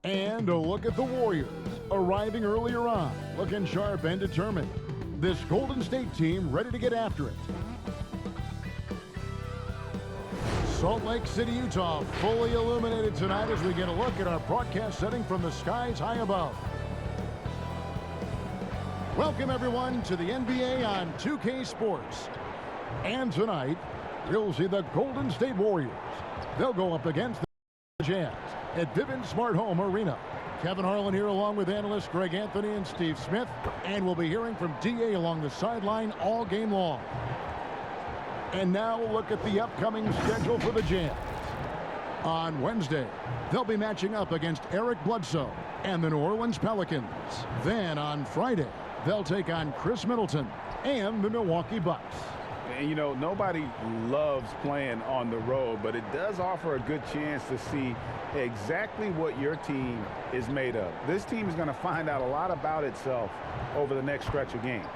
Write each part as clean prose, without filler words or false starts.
And a look at the Warriors, arriving earlier on, looking sharp and determined. This Golden State team ready to get after it. Salt Lake City, Utah, fully illuminated tonight as we get a look at our broadcast setting from the skies high above. Welcome, everyone, to the NBA on 2K Sports. And tonight, you'll see the Golden State Warriors. They'll go up against the Jazz at Vivint Smart Home Arena. Kevin Harlan here along with analysts Greg Anthony and Steve Smith. And we'll be hearing from DA along the sideline all game long. And now we'll look at the upcoming schedule for the Jazz. On Wednesday, they'll be matching up against Eric Bledsoe and the New Orleans Pelicans. Then on Friday, they'll take on Chris Middleton and the Milwaukee Bucks. And, you know, nobody loves playing on the road, but it does offer a good chance to see exactly what your team is made of. This team is going to find out a lot about itself over the next stretch of games.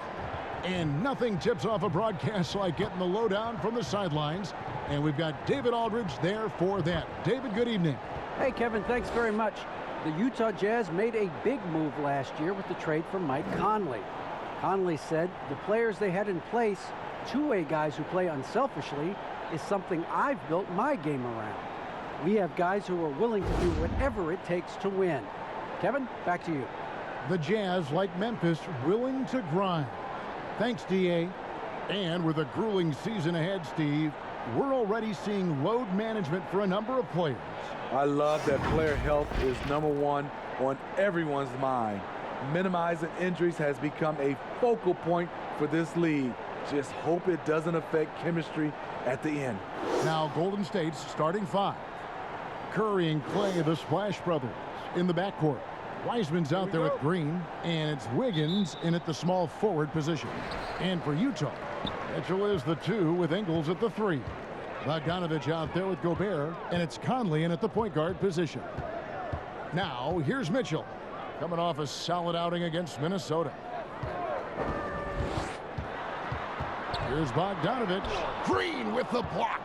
And nothing tips off a broadcast like getting the lowdown from the sidelines. And we've got David Aldridge there for that. David, good evening. Hey, Kevin, thanks very much. The Utah Jazz made a big move last year with the trade for Mike Conley. Conley said the players they had in place, two-way guys who play unselfishly, is something I've built my game around. We have guys who are willing to do whatever it takes to win. Kevin, back to you. The Jazz, like Memphis, willing to grind. Thanks, DA. And with a grueling season ahead, Steve, we're already seeing load management for a number of players. I love that player health is #1 on everyone's mind. Minimizing injuries has become a focal point for this league. Just hope it doesn't affect chemistry at the end. Now Golden State's starting five. Curry and Clay, the Splash Brothers, in the backcourt. Wiseman's out there with Green, and it's Wiggins in at the small forward position. And for Utah, Mitchell is the 2 with Ingles at the 3. Bogdanovich out there with Gobert, and it's Conley in at the point guard position. Now, here's Mitchell, coming off a solid outing against Minnesota. Here's Bogdanovich. Green with the block.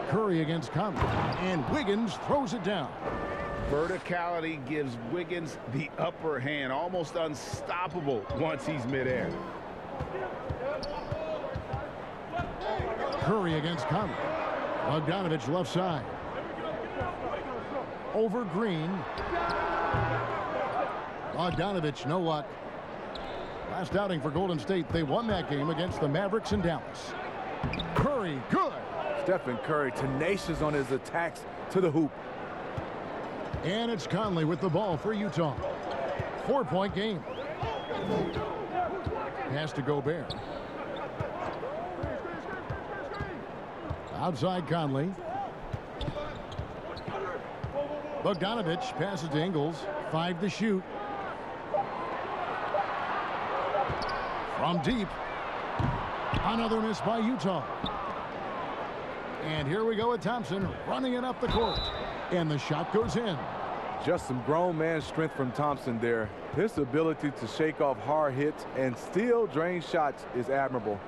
Curry against Conley, and Wiggins throws it down. Verticality gives Wiggins the upper hand, almost unstoppable once he's midair. Curry against Conley. Bogdanovich left side. Over Green. Bogdanovich, no luck. Last outing for Golden State, they won that game against the Mavericks in Dallas. Curry, good. Stephen Curry, tenacious on his attacks to the hoop. And it's Conley with the ball for Utah. 4-point game. Pass to Gobert. Outside Conley. Bogdanovich passes to Ingles. 5 to shoot. From deep. Another miss by Utah. And here we go with Thompson running it up the court. And the shot goes in. Just some grown man strength from Thompson there. His ability to shake off hard hits and still drain shots is admirable.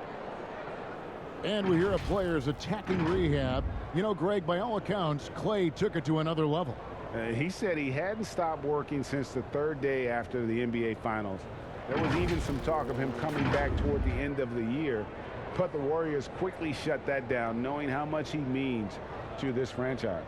And we hear a player's attacking rehab. You know, Greg, by all accounts, Clay took it to another level. He said he hadn't stopped working since the 3rd day after the NBA Finals. There was even some talk of him coming back toward the end of the year. But the Warriors quickly shut that down, knowing how much he means to this franchise.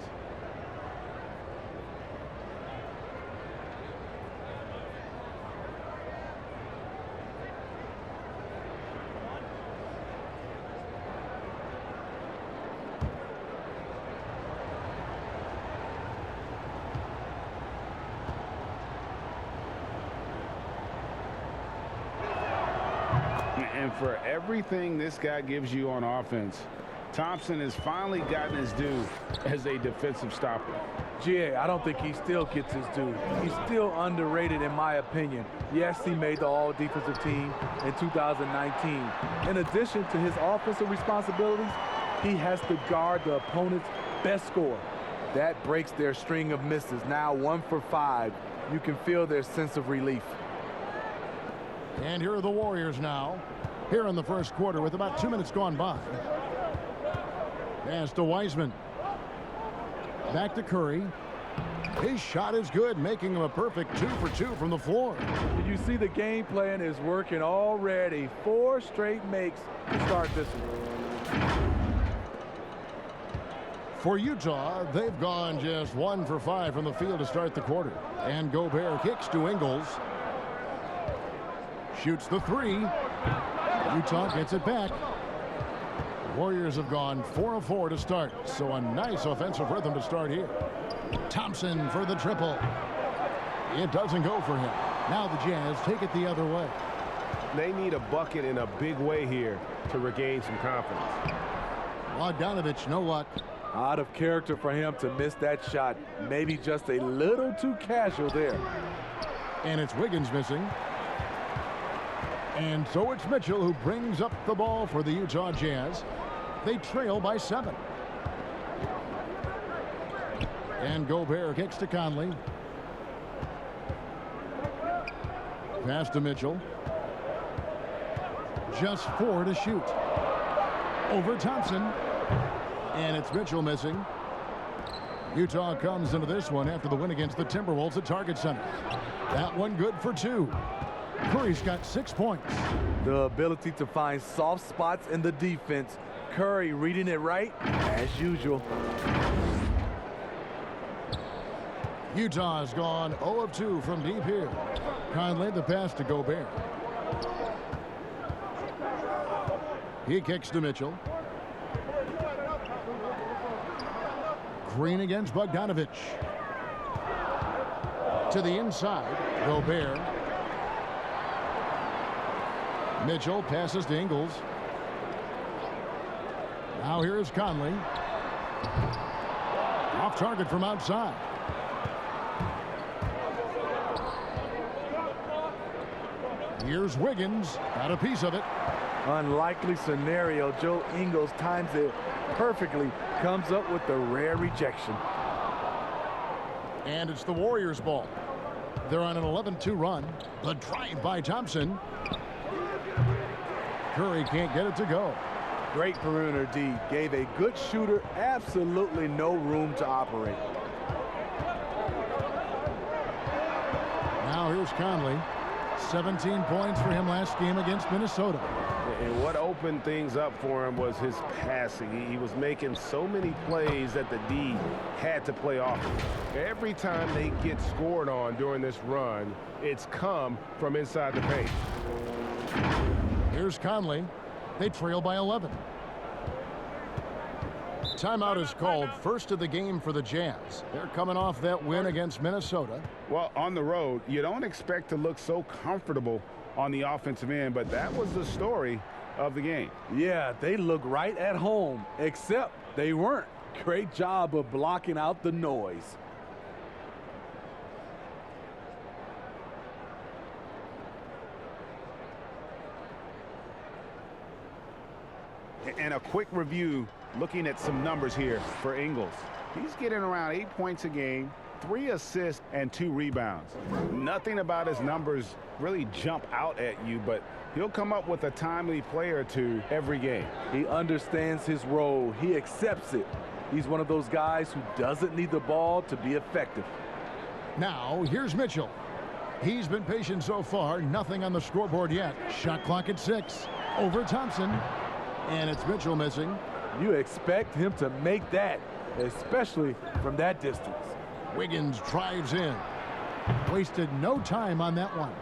And for everything this guy gives you on offense, Thompson has finally gotten his due as a defensive stopper. GA, I don't think he still gets his due. He's still underrated in my opinion. Yes, he made the all-defensive team in 2019. In addition to his offensive responsibilities, he has to guard the opponent's best scorer. That breaks their string of misses. Now 1 for 5. You can feel their sense of relief. And here are the Warriors now. Here in the first quarter with about 2 minutes gone by. Pass to Wiseman. Back to Curry. His shot is good, making him a perfect 2 for 2 from the floor. You see the game plan is working already. 4 straight makes to start this one. For Utah, they've gone just 1 for 5 from the field to start the quarter. And Gobert kicks to Ingles. Shoots the 3. Utah gets it back. Warriors have gone 4 of 4 to start, so a nice offensive rhythm to start here. Thompson for the triple. It doesn't go for him. Now the Jazz take it the other way. They need a bucket in a big way here to regain some confidence. Bogdanovich, no luck. Out of character for him to miss that shot. Maybe just a little too casual there. And it's Wiggins missing. And so it's Mitchell who brings up the ball for the Utah Jazz. They trail by 7. And Gobert kicks to Conley. Pass to Mitchell. Just 4 to shoot. Over Thompson. And it's Mitchell missing. Utah comes into this one after the win against the Timberwolves at Target Center. That one good for 2. Curry's got 6 points. The ability to find soft spots in the defense. Curry reading it right as usual. Utah's gone 0 of 2 from deep here. Conley the pass to Gobert. He kicks to Mitchell. Green against Bogdanovich. To the inside, Gobert. Mitchell passes to Ingles. Now here's Conley. Off target from outside. Here's Wiggins. Got a piece of it. Unlikely scenario. Joe Ingles times it perfectly. Comes up with the rare rejection. And it's the Warriors' ball. They're on an 11-2 run. The drive by Thompson. Curry can't get it to go. Great perimeter D. Gave a good shooter absolutely no room to operate. Now here's Conley. 17 points for him last game against Minnesota. And what opened things up for him was his passing. He was making so many plays that the D had to play off him. Every time they get scored on during this run, it's come from inside the paint. Here's Conley. They trail by 11. Timeout is called. First of the game for the Jazz. They're coming off that win against Minnesota. Well, on the road, you don't expect to look so comfortable on the offensive end, but that was the story of the game. Yeah, they look right at home, except they weren't. Great job of blocking out the noise. And a quick review, looking at some numbers here for Ingles. He's getting around 8 points a game, 3 assists, and 2 rebounds. Nothing about his numbers really jump out at you, but he'll come up with a timely play or two every game. He understands his role. He accepts it. He's one of those guys who doesn't need the ball to be effective. Now, here's Mitchell. He's been patient so far. Nothing on the scoreboard yet. Shot clock at 6. Over Thompson. And it's Mitchell missing. You expect him to make that, especially from that distance. Wiggins drives in. Wasted no time on that one.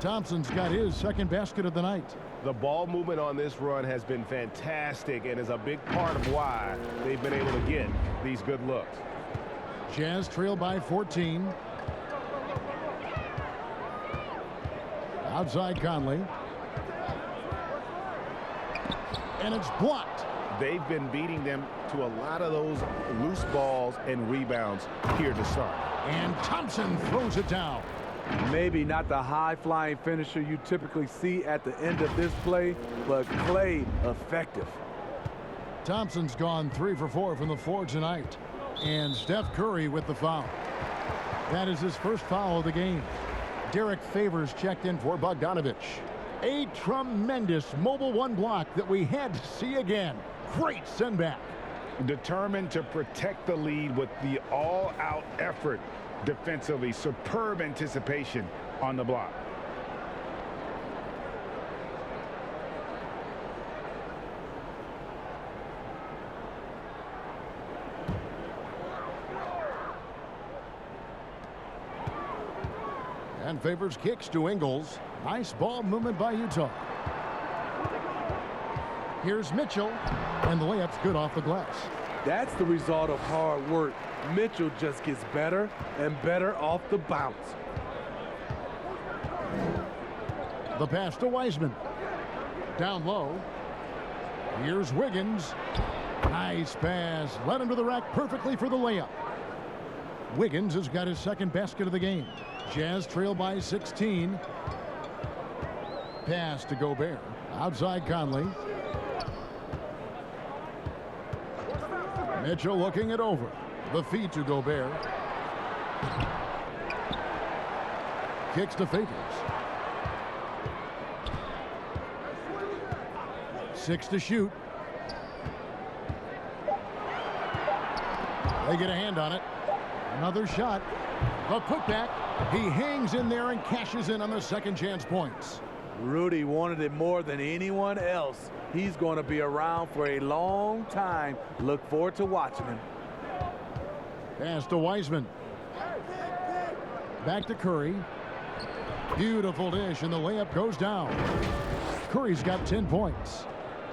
Thompson's got his second basket of the night. The ball movement on this run has been fantastic and is a big part of why they've been able to get these good looks. Jazz trail by 14. Outside Conley. And it's blocked. They've been beating them to a lot of those loose balls and rebounds here to start. And Thompson throws it down. Maybe not the high-flying finisher you typically see at the end of this play, but Clay effective. Thompson's gone 3 for 4 from the floor tonight. And Steph Curry with the foul. That is his first foul of the game. Derek Favors checked in for Bogdanovich. A tremendous mobile one block that we had to see again. Great send back. Determined to protect the lead with the all-out effort defensively. Superb anticipation on the block. And Favors kicks to Ingles. Nice ball movement by Utah. Here's Mitchell, and the layup's good off the glass. That's the result of hard work. Mitchell just gets better and better off the bounce. The pass to Wiseman. Down low. Here's Wiggins. Nice pass. Led him to the rack perfectly for the layup. Wiggins has got his second basket of the game. Jazz trail by 16. Pass to Gobert. Outside Conley. Mitchell looking it over. The feed to Gobert. Kicks to Favors. 6 to shoot. They get a hand on it. Another shot. The putback. He hangs in there and cashes in on the second chance points. Rudy wanted it more than anyone else. He's going to be around for a long time. Look forward to watching him. Pass to Wiseman. Back to Curry. Beautiful dish, and the layup goes down. Curry's got 10 points.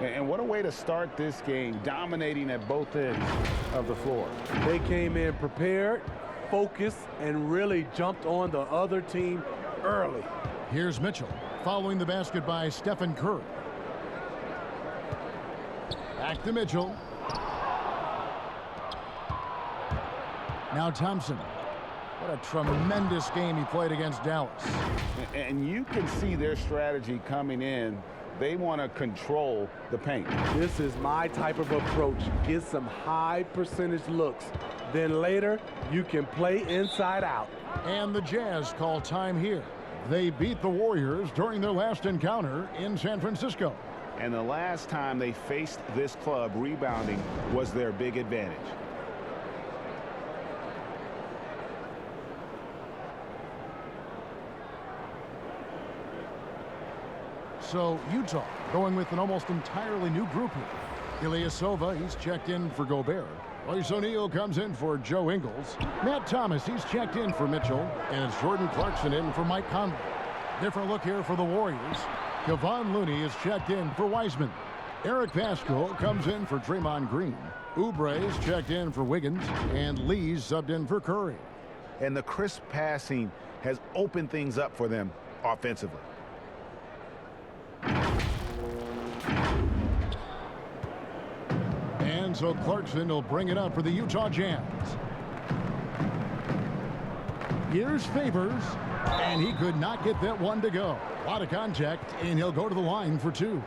And what a way to start this game, dominating at both ends of the floor. They came in prepared, focused, and really jumped on the other team early. Here's Mitchell, following the basket by Stephen Curry. Back to Mitchell. Now Thompson. What a tremendous game he played against Dallas. And you can see their strategy coming in. They want to control the paint. This is my type of approach. Get some high percentage looks. Then later, you can play inside out. And the Jazz call time here. They beat the Warriors during their last encounter in San Francisco. And the last time they faced this club, rebounding was their big advantage. So Utah going with an almost entirely new group here. Ilyasova, he's checked in for Gobert. Royce O'Neal comes in for Joe Ingles. Matt Thomas, he's checked in for Mitchell. And it's Jordan Clarkson in for Mike Conley. Different look here for the Warriors. Kevon Looney is checked in for Wiseman. Eric Pascal comes in for Draymond Green. Oubre is checked in for Wiggins. And Lee's subbed in for Curry. And the crisp passing has opened things up for them offensively. And so Clarkson will bring it up for the Utah Jazz. Here's Favors, and he could not get that one to go. A lot of contact, and he'll go to the line for 2.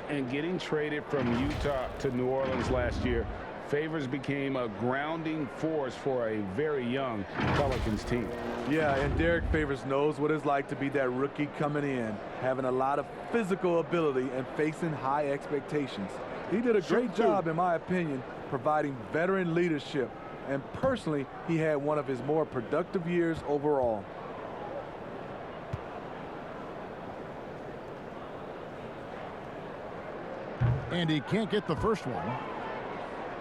And getting traded from Utah to New Orleans last year, Favors became a grounding force for a very young Pelicans team. Yeah, and Derek Favors knows what it's like to be that rookie coming in, having a lot of physical ability and facing high expectations. He did a great job, in my opinion, providing veteran leadership. And personally, he had one of his more productive years overall. And he can't get the first one.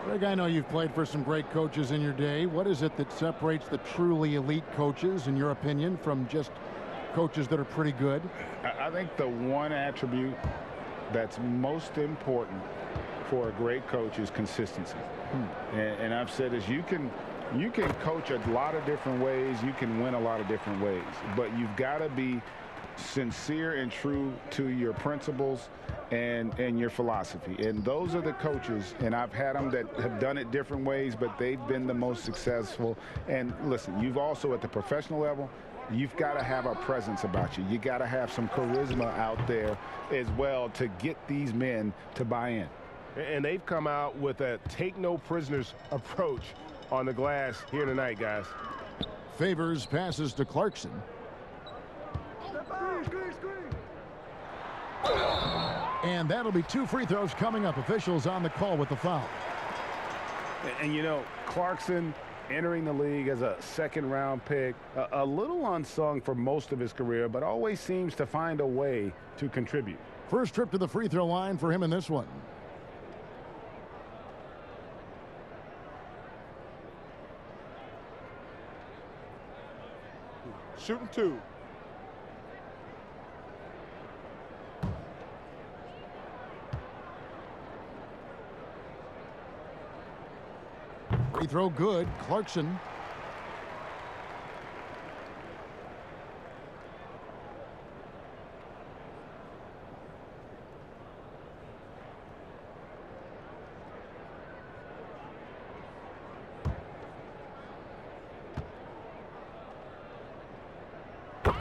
Greg, I know you've played for some great coaches in your day. What is it that separates the truly elite coaches, in your opinion, from just coaches that are pretty good? I think the one attribute that's most important for a great coach is consistency. And I've said this, you can coach a lot of different ways, you can win a lot of different ways, but you've got to be sincere and true to your principles and your philosophy. And those are the coaches, and I've had them that have done it different ways, but they've been the most successful. And listen, you've also at the professional level, you've got to have a presence about you. You got to have some charisma out there as well to get these men to buy in. And they've come out with a take no prisoners approach on the glass here tonight, guys. Favors passes to Clarkson. And that'll be 2 free throws coming up. Officials on the call with the foul. And you know, Clarkson entering the league as a second-round pick, a little unsung for most of his career, but always seems to find a way to contribute. First trip to the free throw line for him in this one. Shooting 2. Free throw good. Clarkson.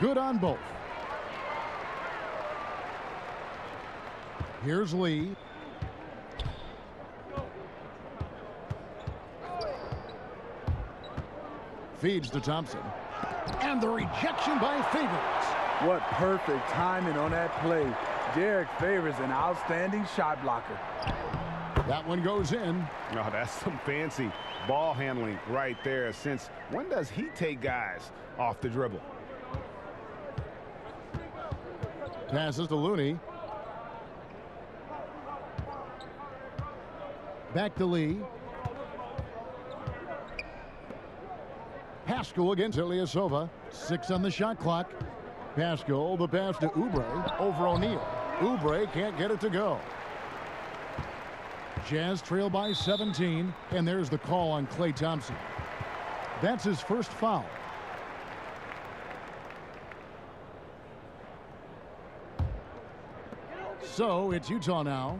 Good on both. Here's Lee. Feeds to Thompson. And the rejection by Favors. What perfect timing on that play. Derek Favors, an outstanding shot blocker. That one goes in. Oh, that's some fancy ball handling right there. Since when does he take guys off the dribble? Passes to Looney. Back to Lee. Pascal against Ilyasova. 6 on the shot clock. Pascal, the pass to Oubre over O'Neal. Oubre can't get it to go. Jazz trail by 17, and there's the call on Klay Thompson. That's his first foul. So it's Utah now.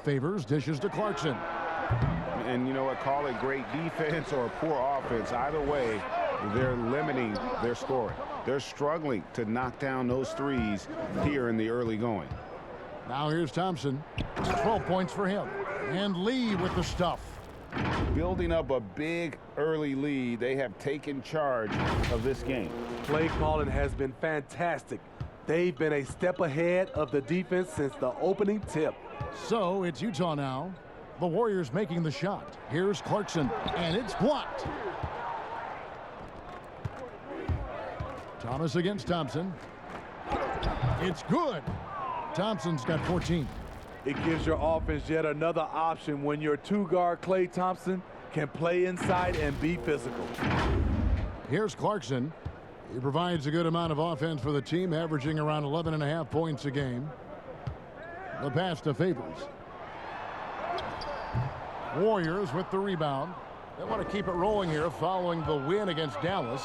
Favors dishes to Clarkson. And you know what, call it great defense or poor offense. Either way, they're limiting their scoring. They're struggling to knock down those threes here in the early going. Now here's Thompson. 12 points for him. And Lee with the stuff. Building up a big early lead, they have taken charge of this game. Play calling has been fantastic. They've been a step ahead of the defense since the opening tip. So it's Utah now. The Warriors making the shot. Here's Clarkson, and it's blocked. Thomas against Thompson. It's good. Thompson's got 14. It gives your offense yet another option when your two-guard Klay Thompson can play inside and be physical. Here's Clarkson. He provides a good amount of offense for the team, averaging around 11.5 points a game. The pass to Favors. Warriors with the rebound. They want to keep it rolling here following the win against Dallas.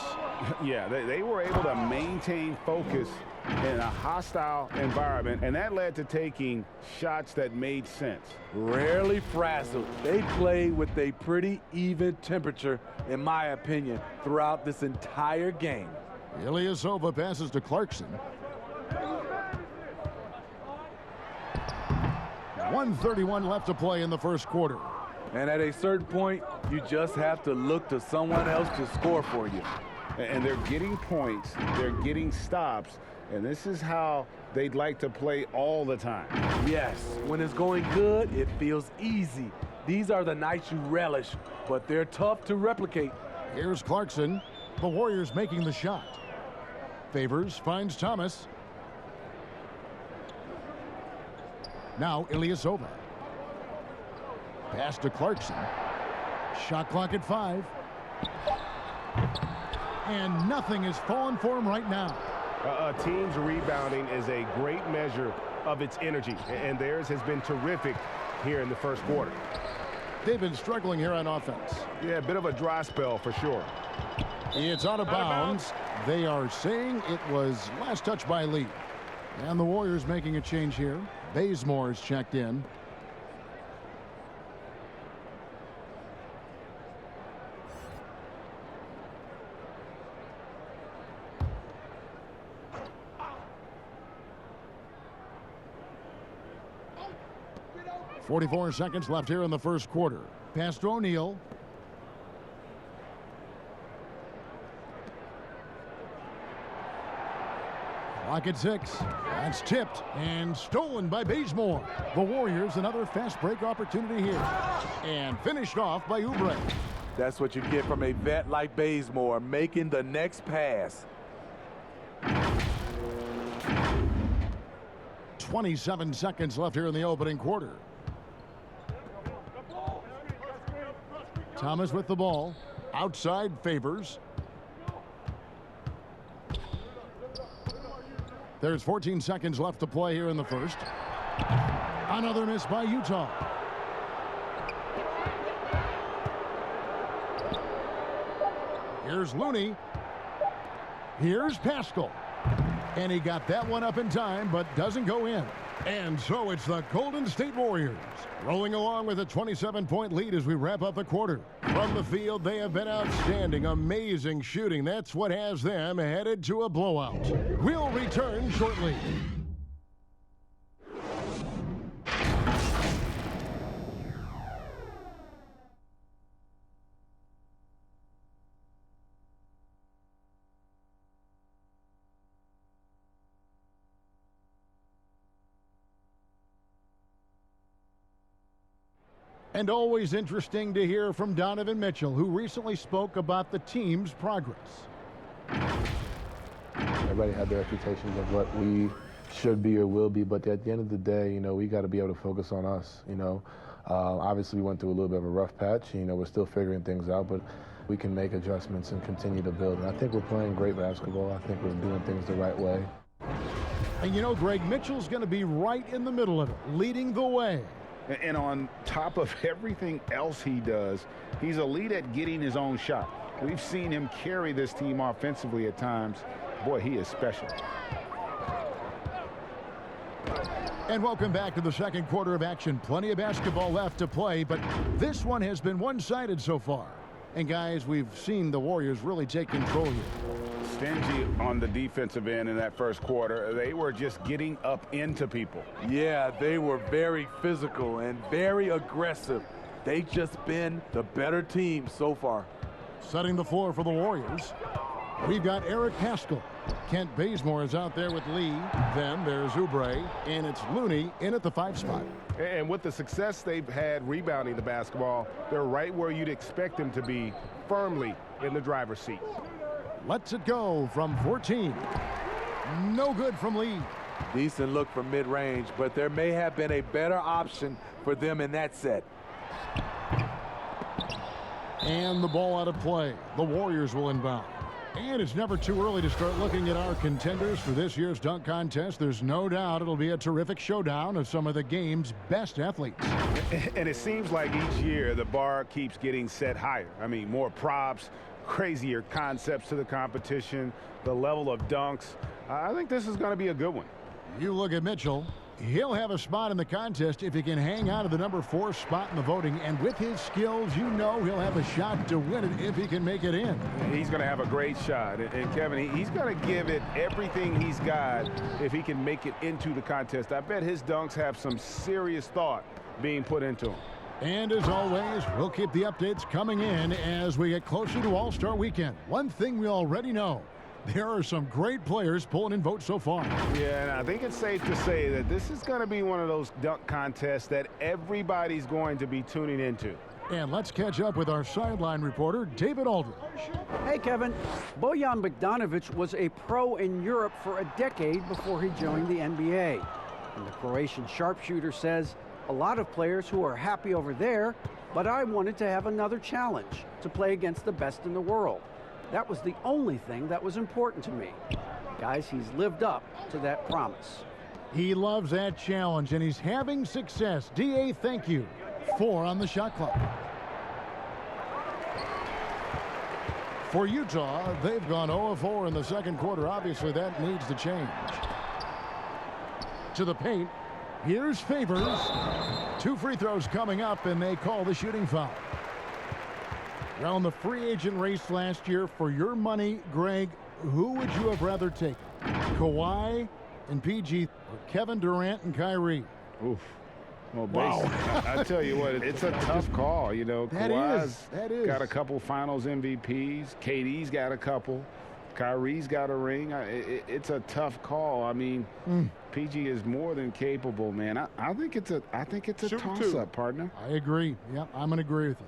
Yeah, they were able to maintain focus in a hostile environment, and that led to taking shots that made sense. Rarely frazzled. They play with a pretty even temperature, in my opinion, throughout this entire game. Ilyasova passes to Clarkson. 1:31 left to play in the first quarter. And at a certain point, you just have to look to someone else to score for you. And they're getting points, they're getting stops, and this is how they'd like to play all the time. Yes, when it's going good, it feels easy. These are the nights you relish, but they're tough to replicate. Here's Clarkson. The Warriors making the shot. Favors finds Thomas. Now Ilyasova. Pass to Clarkson. Shot clock at 5. And nothing is falling for him right now. A team's rebounding is a great measure of its energy, and theirs has been terrific here in the first quarter. They've been struggling here on offense. Yeah, a bit of a dry spell for sure. It's out of bounds. They are saying it was last touch by Lee. And the Warriors making a change here. Bazemore is checked in. .44 seconds left here in the first quarter. Pass to O'Neal. Clock at 6. That's tipped and stolen by Bazemore. The Warriors another fast break opportunity here. And finished off by Oubre. That's what you get from a vet like Bazemore, making the next pass. 27 seconds left here in the opening quarter. Thomas with the ball. Outside Favors. There's 14 seconds left to play here in the first. Another miss by Utah. Here's Looney. Here's Pascal. And he got that one up in time, but doesn't go in. And so it's the Golden State Warriors rolling along with a 27-point lead as we wrap up the quarter. From the field, they have been outstanding, amazing shooting. That's what has them headed to a blowout. We'll return shortly. And always interesting to hear from Donovan Mitchell, who recently spoke about the team's progress. Everybody had their expectations of what we should be or will be, but at the end of the day, you know, we got to be able to focus on us, you know. Obviously, we went through a little bit of a rough patch. You know, we're still figuring things out, but we can make adjustments and continue to build. And I think we're playing great basketball. I think we're doing things the right way. And you know, Greg, Mitchell's going to be right in the middle of it, leading the way. And on top of everything else he does, he's elite at getting his own shot. We've seen him carry this team offensively at times. Boy, he is special. And welcome back to the second quarter of action. Plenty of basketball left to play, but this one has been one-sided so far. And guys, we've seen the Warriors really take control here. Stingy on the defensive end in that first quarter. They were just getting up into people. Yeah, they were very physical and very aggressive. They just been the better team so far. Setting the floor for the Warriors, we've got Eric Pascal. Kent Bazemore is out there with Lee. Then there's Oubre, and it's Looney in at the 5 spot. And with the success they've had rebounding the basketball, they're right where you'd expect them to be, firmly in the driver's seat. Lets it go from 14. No good from Lee. Decent look from mid-range, but there may have been a better option for them in that set. And the ball out of play. The Warriors will inbound. And it's never too early to start looking at our contenders for this year's dunk contest. There's no doubt it'll be a terrific showdown of some of the game's best athletes. And it seems like each year the bar keeps getting set higher. I mean, more props, crazier concepts to the competition, the level of dunks. I think this is going to be a good one. You look at Mitchell. He'll have a spot in the contest if he can hang out of the number 4 spot in the voting. And with his skills, you know he'll have a shot to win it if he can make it in. He's going to have a great shot. And Kevin, he's going to give it everything he's got if he can make it into the contest. I bet his dunks have some serious thought being put into them. And as always, we'll keep the updates coming in as we get closer to All-Star Weekend. One thing we already know, there are some great players pulling in votes so far. Yeah, and I think it's safe to say that this is going to be one of those dunk contests that everybody's going to be tuning into. And let's catch up with our sideline reporter, David Aldridge. Hey, Kevin. Bojan Bogdanovic was a pro in Europe for a decade before he joined the NBA. And the Croatian sharpshooter says, a lot of players who are happy over there, but I wanted to have another challenge, to play against the best in the world. That was the only thing that was important to me. Guys, he's lived up to that promise. He loves that challenge, and he's having success. D.A., thank you. 4 on the shot clock. For Utah, they've gone 0-4 in the second quarter. Obviously, that needs to change. To the paint. Here's Favors. 2 free throws coming up, and they call the shooting foul. Well, in the free agent race last year, for your money, Greg, who would you have rather taken? Kawhi and PG, or Kevin Durant and Kyrie? Oof. Well, wow. I tell you what, it's a tough call. You know, That Kawhi's is. got a couple finals MVPs. KD's got a couple. Kyrie's got a ring. It's a tough call. I mean, PG is more than capable, man. I think it's a toss-up, partner. I agree. Yep, I'm going to agree with you.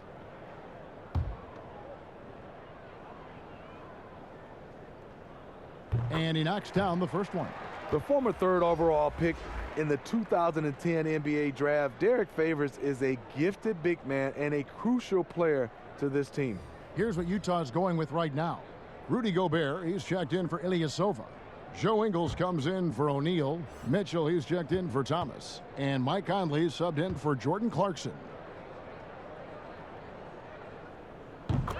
And he knocks down the first one. The former 3rd overall pick in the 2010 NBA draft, Derek Favors is a gifted big man and a crucial player to this team. Here's what Utah's going with right now. Rudy Gobert, he's checked in for Ilyasova. Joe Ingles comes in for O'Neal. Mitchell, he's checked in for Thomas. And Mike Conley subbed in for Jordan Clarkson.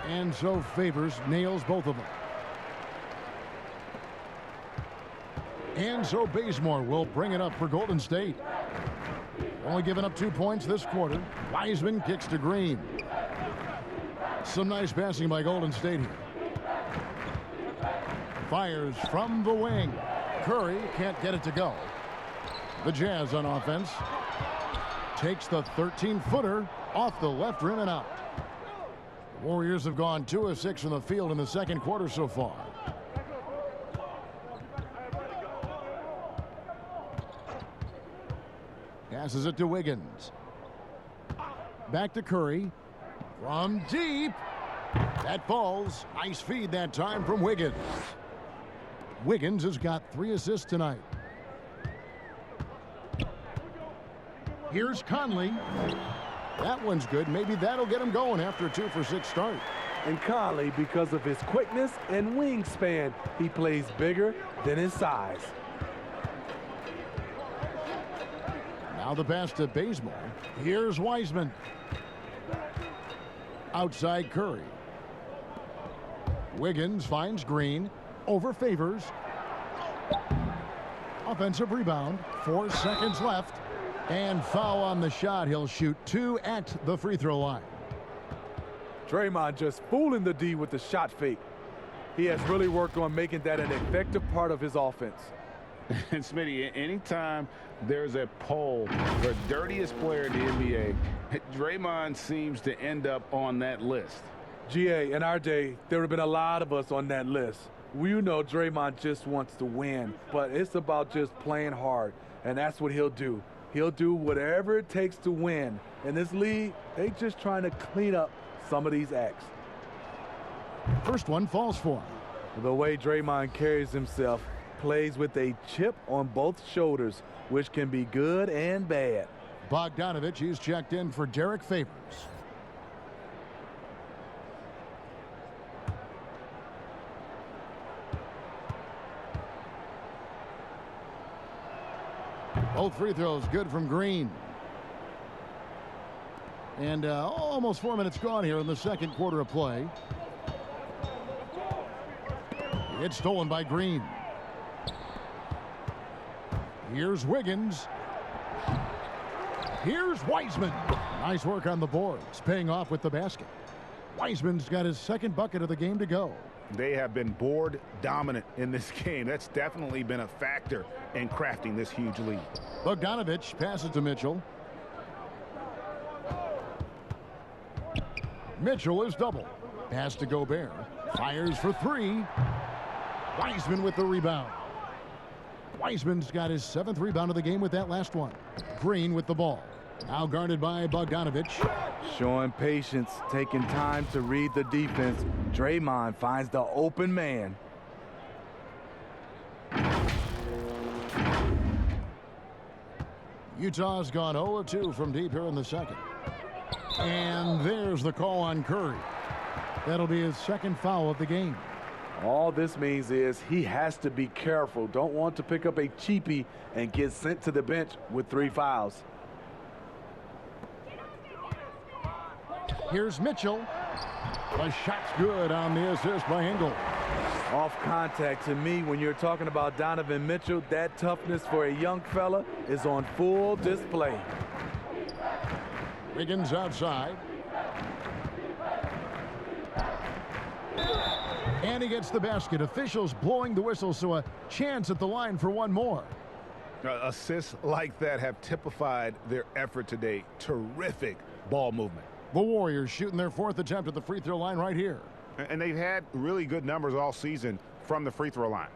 And so Favors nails both of them. And so Bazemore will bring it up for Golden State. Only giving up 2 points this quarter. Wiseman kicks to Green. Some nice passing by Golden State here. Fires from the wing. Curry can't get it to go. The Jazz on offense. Takes the 13-footer off the left rim and out. The Warriors have gone 2 of 6 from the field in the second quarter so far. Passes it to Wiggins. Back to Curry. From deep. That falls. Nice feed that time from Wiggins. Wiggins has got 3 assists tonight. Here's Conley. That one's good. Maybe that'll get him going after a 2 for 6 start. And Conley, because of his quickness and wingspan, he plays bigger than his size. Now the pass to Bazemore. Here's Wiseman. Outside Curry. Wiggins finds Green. Over Favors. Offensive rebound. 4 seconds left. And foul on the shot. He'll shoot 2 at the free throw line. Draymond just fooling the D with the shot fake. He has really worked on making that an effective part of his offense. And Smitty, anytime there's a poll for dirtiest player in the NBA, Draymond seems to end up on that list. GA, in our day, there would have been a lot of us on that list. You know Draymond just wants to win, but it's about just playing hard, and that's what he'll do. He'll do whatever it takes to win. In this league, they just trying to clean up some of these acts. First one falls for him. The way Draymond carries himself, plays with a chip on both shoulders, which can be good and bad. Bogdanovich, he's checked in for Derek Favors. Both free throws good from Green. And almost 4 minutes gone here in the second quarter of play. It's stolen by Green. Here's Wiggins. Here's Wiseman. Nice work on the boards, paying off with the basket. Wiseman's got his second bucket of the game to go. They have been board dominant in this game. That's definitely been a factor in crafting this huge lead. Bogdanovich passes to Mitchell. Mitchell is double. Pass to Gobert. Fires for 3. Wiseman with the rebound. Wiseman's got his 7th rebound of the game with that last one. Green with the ball. Now guarded by Bogdanovich. Showing patience, taking time to read the defense. Draymond finds the open man. Utah's gone 0 of 2 from deep here in the second. And there's the call on Curry. That'll be his second foul of the game. All this means is he has to be careful. Don't want to pick up a cheapie and get sent to the bench with 3 fouls. Here's Mitchell. The shot's good on the assist by Engel. Off contact, to me, when you're talking about Donovan Mitchell, that toughness for a young fella is on full display. Wiggins outside. And he gets the basket. Officials blowing the whistle, so a chance at the line for one more. Assists like that have typified their effort today. Terrific ball movement. The Warriors shooting their 4th attempt at the free throw line right here. And they've had really good numbers all season from the free throw line.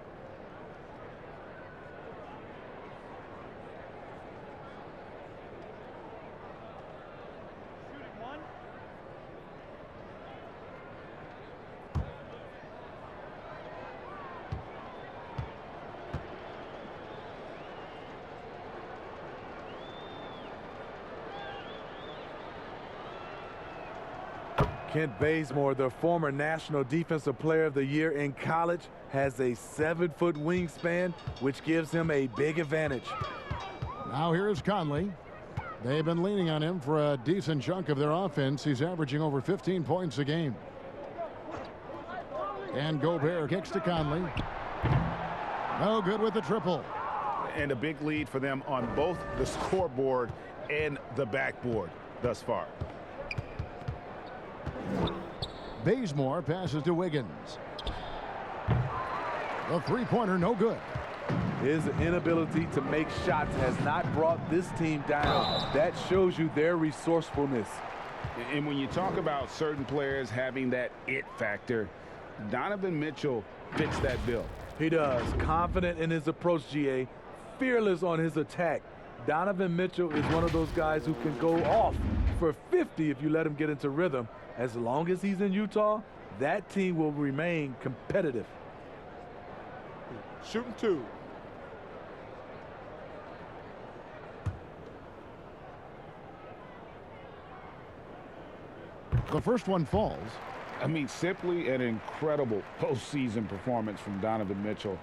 Kent Bazemore, the former National Defensive Player of the Year in college, has a 7-foot wingspan, which gives him a big advantage. Now here's Conley. They've been leaning on him for a decent chunk of their offense. He's averaging over 15 points a game. And Gobert kicks to Conley. No good with the triple. And a big lead for them on both the scoreboard and the backboard thus far. Bazemore passes to Wiggins. The three-pointer, no good. His inability to make shots has not brought this team down. That shows you their resourcefulness. And when you talk about certain players having that it factor, Donovan Mitchell fits that bill. He does. Confident in his approach, GA. Fearless on his attack. Donovan Mitchell is one of those guys who can go off for 50 if you let him get into rhythm. As long as he's in Utah, that team will remain competitive. Shooting two. The first one falls. I mean, simply an incredible postseason performance from Donovan Mitchell.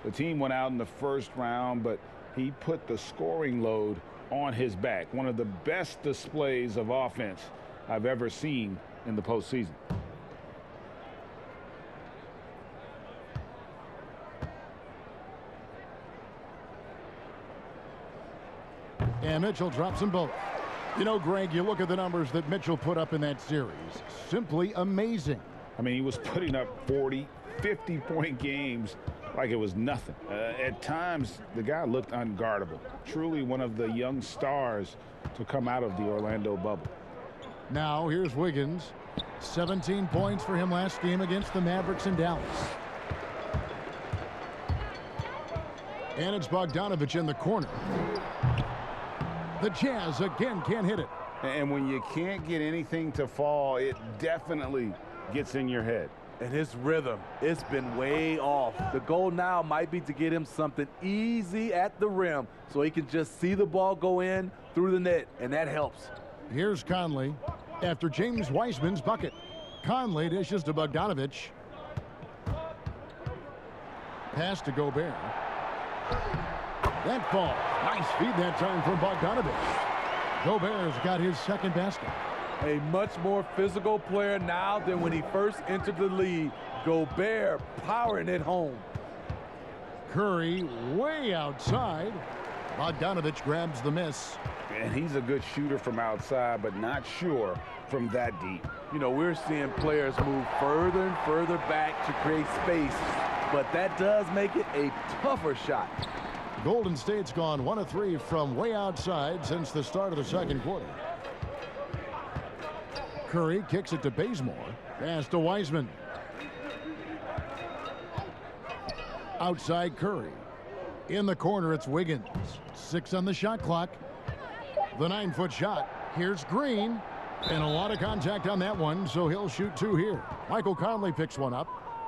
The team went out in the first round, but he put the scoring load on his back. One of the best displays of offense I've ever seen in the postseason. And Mitchell drops them both. You know, Greg, you look at the numbers that Mitchell put up in that series. Simply amazing. I mean, he was putting up 40, 50-point games like it was nothing. At times, the guy looked unguardable. Truly one of the young stars to come out of the Orlando bubble. Now here's Wiggins. 17 points for him last game against the Mavericks in Dallas. And it's Bogdanovich in the corner. The Jazz again can't hit it. And when you can't get anything to fall, it definitely gets in your head. And his rhythm, it's been way off. The goal now might be to get him something easy at the rim so he can just see the ball go in through the net, and that helps. Here's Conley after James Wiseman's bucket. Conley dishes to Bogdanovich. Pass to Gobert. That ball. Nice feed that time from Bogdanovich. Gobert's got his second basket. A much more physical player now than when he first entered the league. Gobert powering it home. Curry way outside. Bogdanovich grabs the miss. And he's a good shooter from outside, but not sure from that deep. You know, we're seeing players move further and further back to create space, but that does make it a tougher shot. Golden State's gone 1 of 3 from way outside since the start of the second quarter. Curry kicks it to Bazemore. Pass to Wiseman. Outside Curry. In the corner, it's Wiggins. 6 on the shot clock. The 9-foot shot. Here's Green. And a lot of contact on that one, so he'll shoot 2 here. Michael Conley picks one up.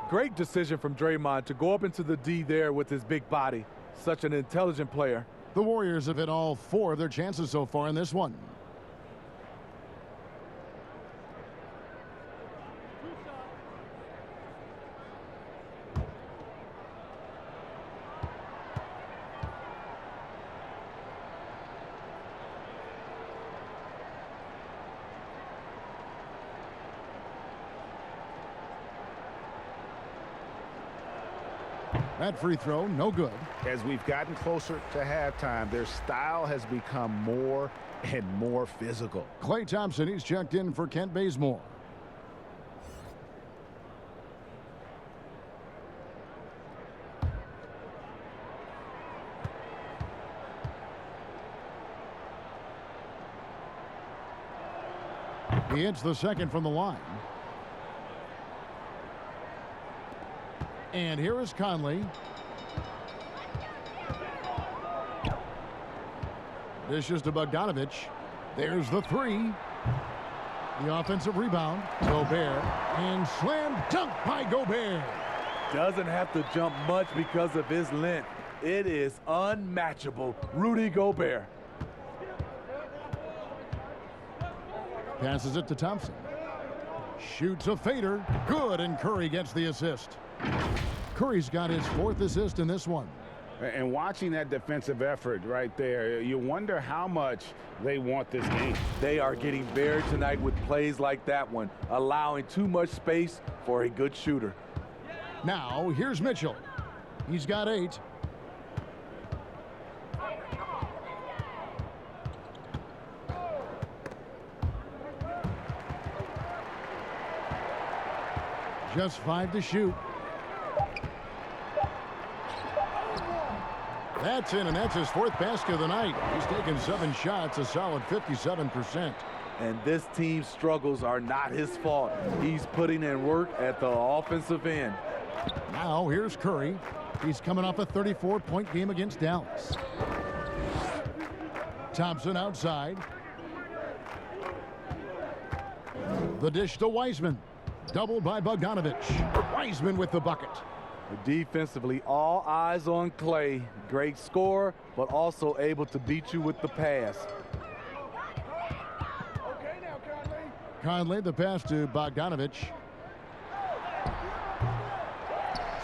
Great decision from Draymond to go up into the D there with his big body. Such an intelligent player. The Warriors have hit all 4 of their chances so far in this one. That free throw, no good. As we've gotten closer to halftime, their style has become more and more physical. Klay Thompson, he's checked in for Kent Bazemore. He hits the second from the line. And here is Conley. Dishes to Bogdanovich. There's the three. The offensive rebound. Gobert. And slam dunk by Gobert. Doesn't have to jump much because of his length. It is unmatchable. Rudy Gobert. Passes it to Thompson. Shoots a fader. Good, and Curry gets the assist. Curry's got his 4th assist in this one. And watching that defensive effort right there, you wonder how much they want this game. They are getting buried tonight with plays like that one, allowing too much space for a good shooter. Now, here's Mitchell. He's got 8. Just 5 to shoot. That's in, and that's his 4th basket of the night. He's taken 7 shots, a solid 57%. And this team's struggles are not his fault. He's putting in work at the offensive end. Now, here's Curry. He's coming off a 34-point game against Dallas. Thompson outside. The dish to Wiseman. Doubled by Bogdanovich. Wiseman with the bucket. Defensively, all eyes on Clay. Great scorer, but also able to beat you with the pass. Okay now, Conley. Conley, the pass to Bogdanovich.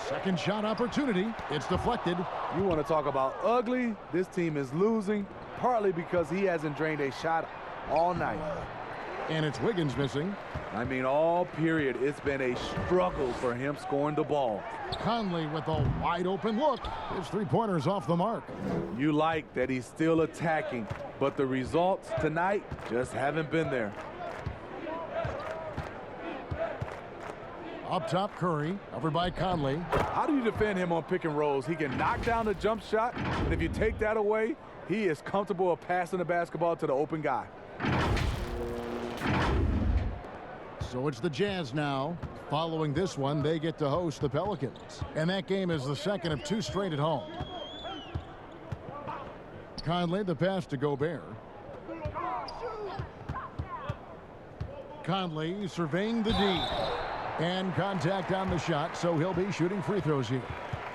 Second shot opportunity. It's deflected. You want to talk about ugly? This team is losing, partly because he hasn't drained a shot all night. And it's Wiggins missing. I mean, all period, it's been a struggle for him scoring the ball. Conley with a wide open look. His 3-pointer's off the mark. You like that he's still attacking, but the results tonight just haven't been there. Up top, Curry, covered by Conley. How do you defend him on pick and rolls? He can knock down the jump shot, and if you take that away, he is comfortable of passing the basketball to the open guy. So it's the Jazz now. Following this one, they get to host the Pelicans. And that game is the second of 2 straight at home. Conley, the pass to Gobert. Conley surveying the D. And contact on the shot, so he'll be shooting free throws here.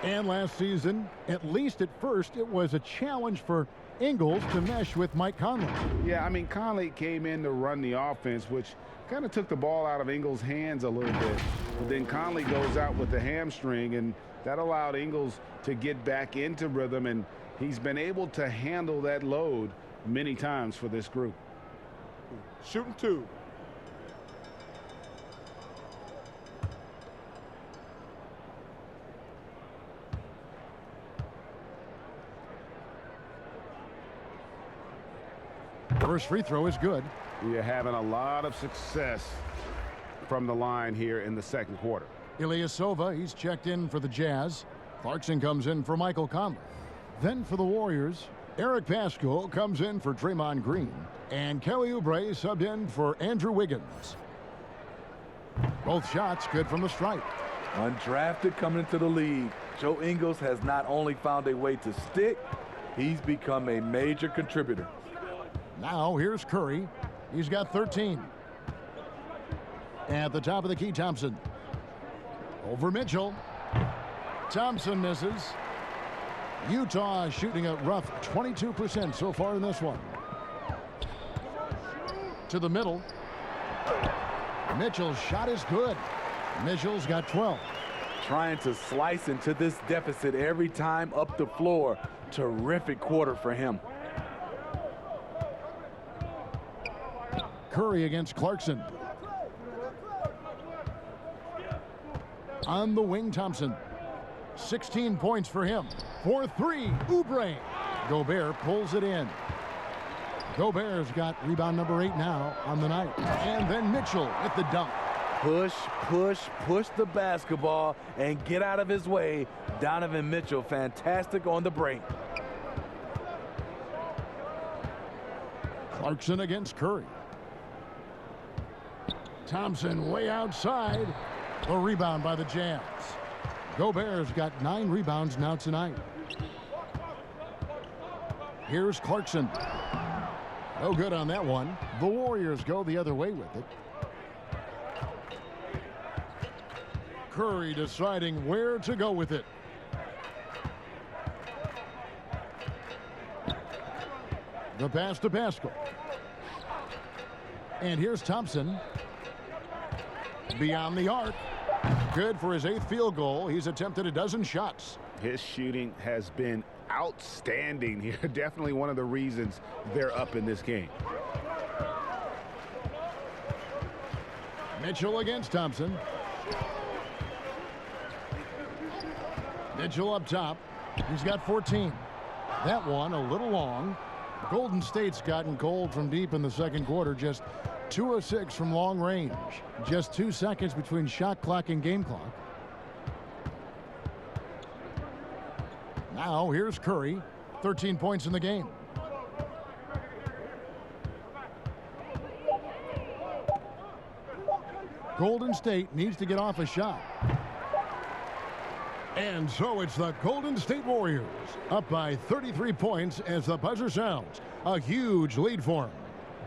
And last season, at least at first, it was a challenge for Ingles to mesh with Mike Conley. Yeah, I mean, Conley came in to run the offense, which kind of took the ball out of Ingles' hands a little bit. But then Conley goes out with the hamstring, and that allowed Ingles to get back into rhythm, and he's been able to handle that load many times for this group. Shooting 2. First free throw is good. We are having a lot of success from the line here in the second quarter. Ilyasova, he's checked in for the Jazz. Clarkson comes in for Michael Conley. Then for the Warriors, Eric Pascal comes in for Draymond Green. And Kelly Oubre subbed in for Andrew Wiggins. Both shots good from the stripe. Undrafted coming into the league, Joe Ingles has not only found a way to stick, he's become a major contributor. Now here's Curry. He's got 13. At the top of the key, Thompson. Over Mitchell. Thompson misses. Utah shooting a rough 22% so far in this one. To the middle. Mitchell's shot is good. Mitchell's got 12. Trying to slice into this deficit every time up the floor. Terrific quarter for him. Curry against Clarkson. On the wing, Thompson. 16 points for him. 4-3, Oubre. Gobert pulls it in. Gobert's got rebound number 8 now on the night. And then Mitchell with the dunk. Push, push, push the basketball and get out of his way. Donovan Mitchell, fantastic on the break. Clarkson against Curry. Thompson way outside. The rebound by the Jazz. Gobert's got 9 rebounds now tonight. Here's Clarkson. No good on that one. The Warriors go the other way with it. Curry deciding where to go with it. The pass to Pascal. And here's Thompson. Beyond the arc. Good for his 8th field goal. He's attempted a dozen shots. His shooting has been outstanding here. Definitely one of the reasons they're up in this game. Mitchell against Thompson. Mitchell up top. He's got 14. That one a little long. Golden State's gotten cold from deep in the second quarter. Just 2 of 6 from long range. Just 2 seconds between shot clock and game clock. Now here's Curry. 13 points in the game. Golden State needs to get off a shot. And so it's the Golden State Warriors up by 33 points as the buzzer sounds. A huge lead for them.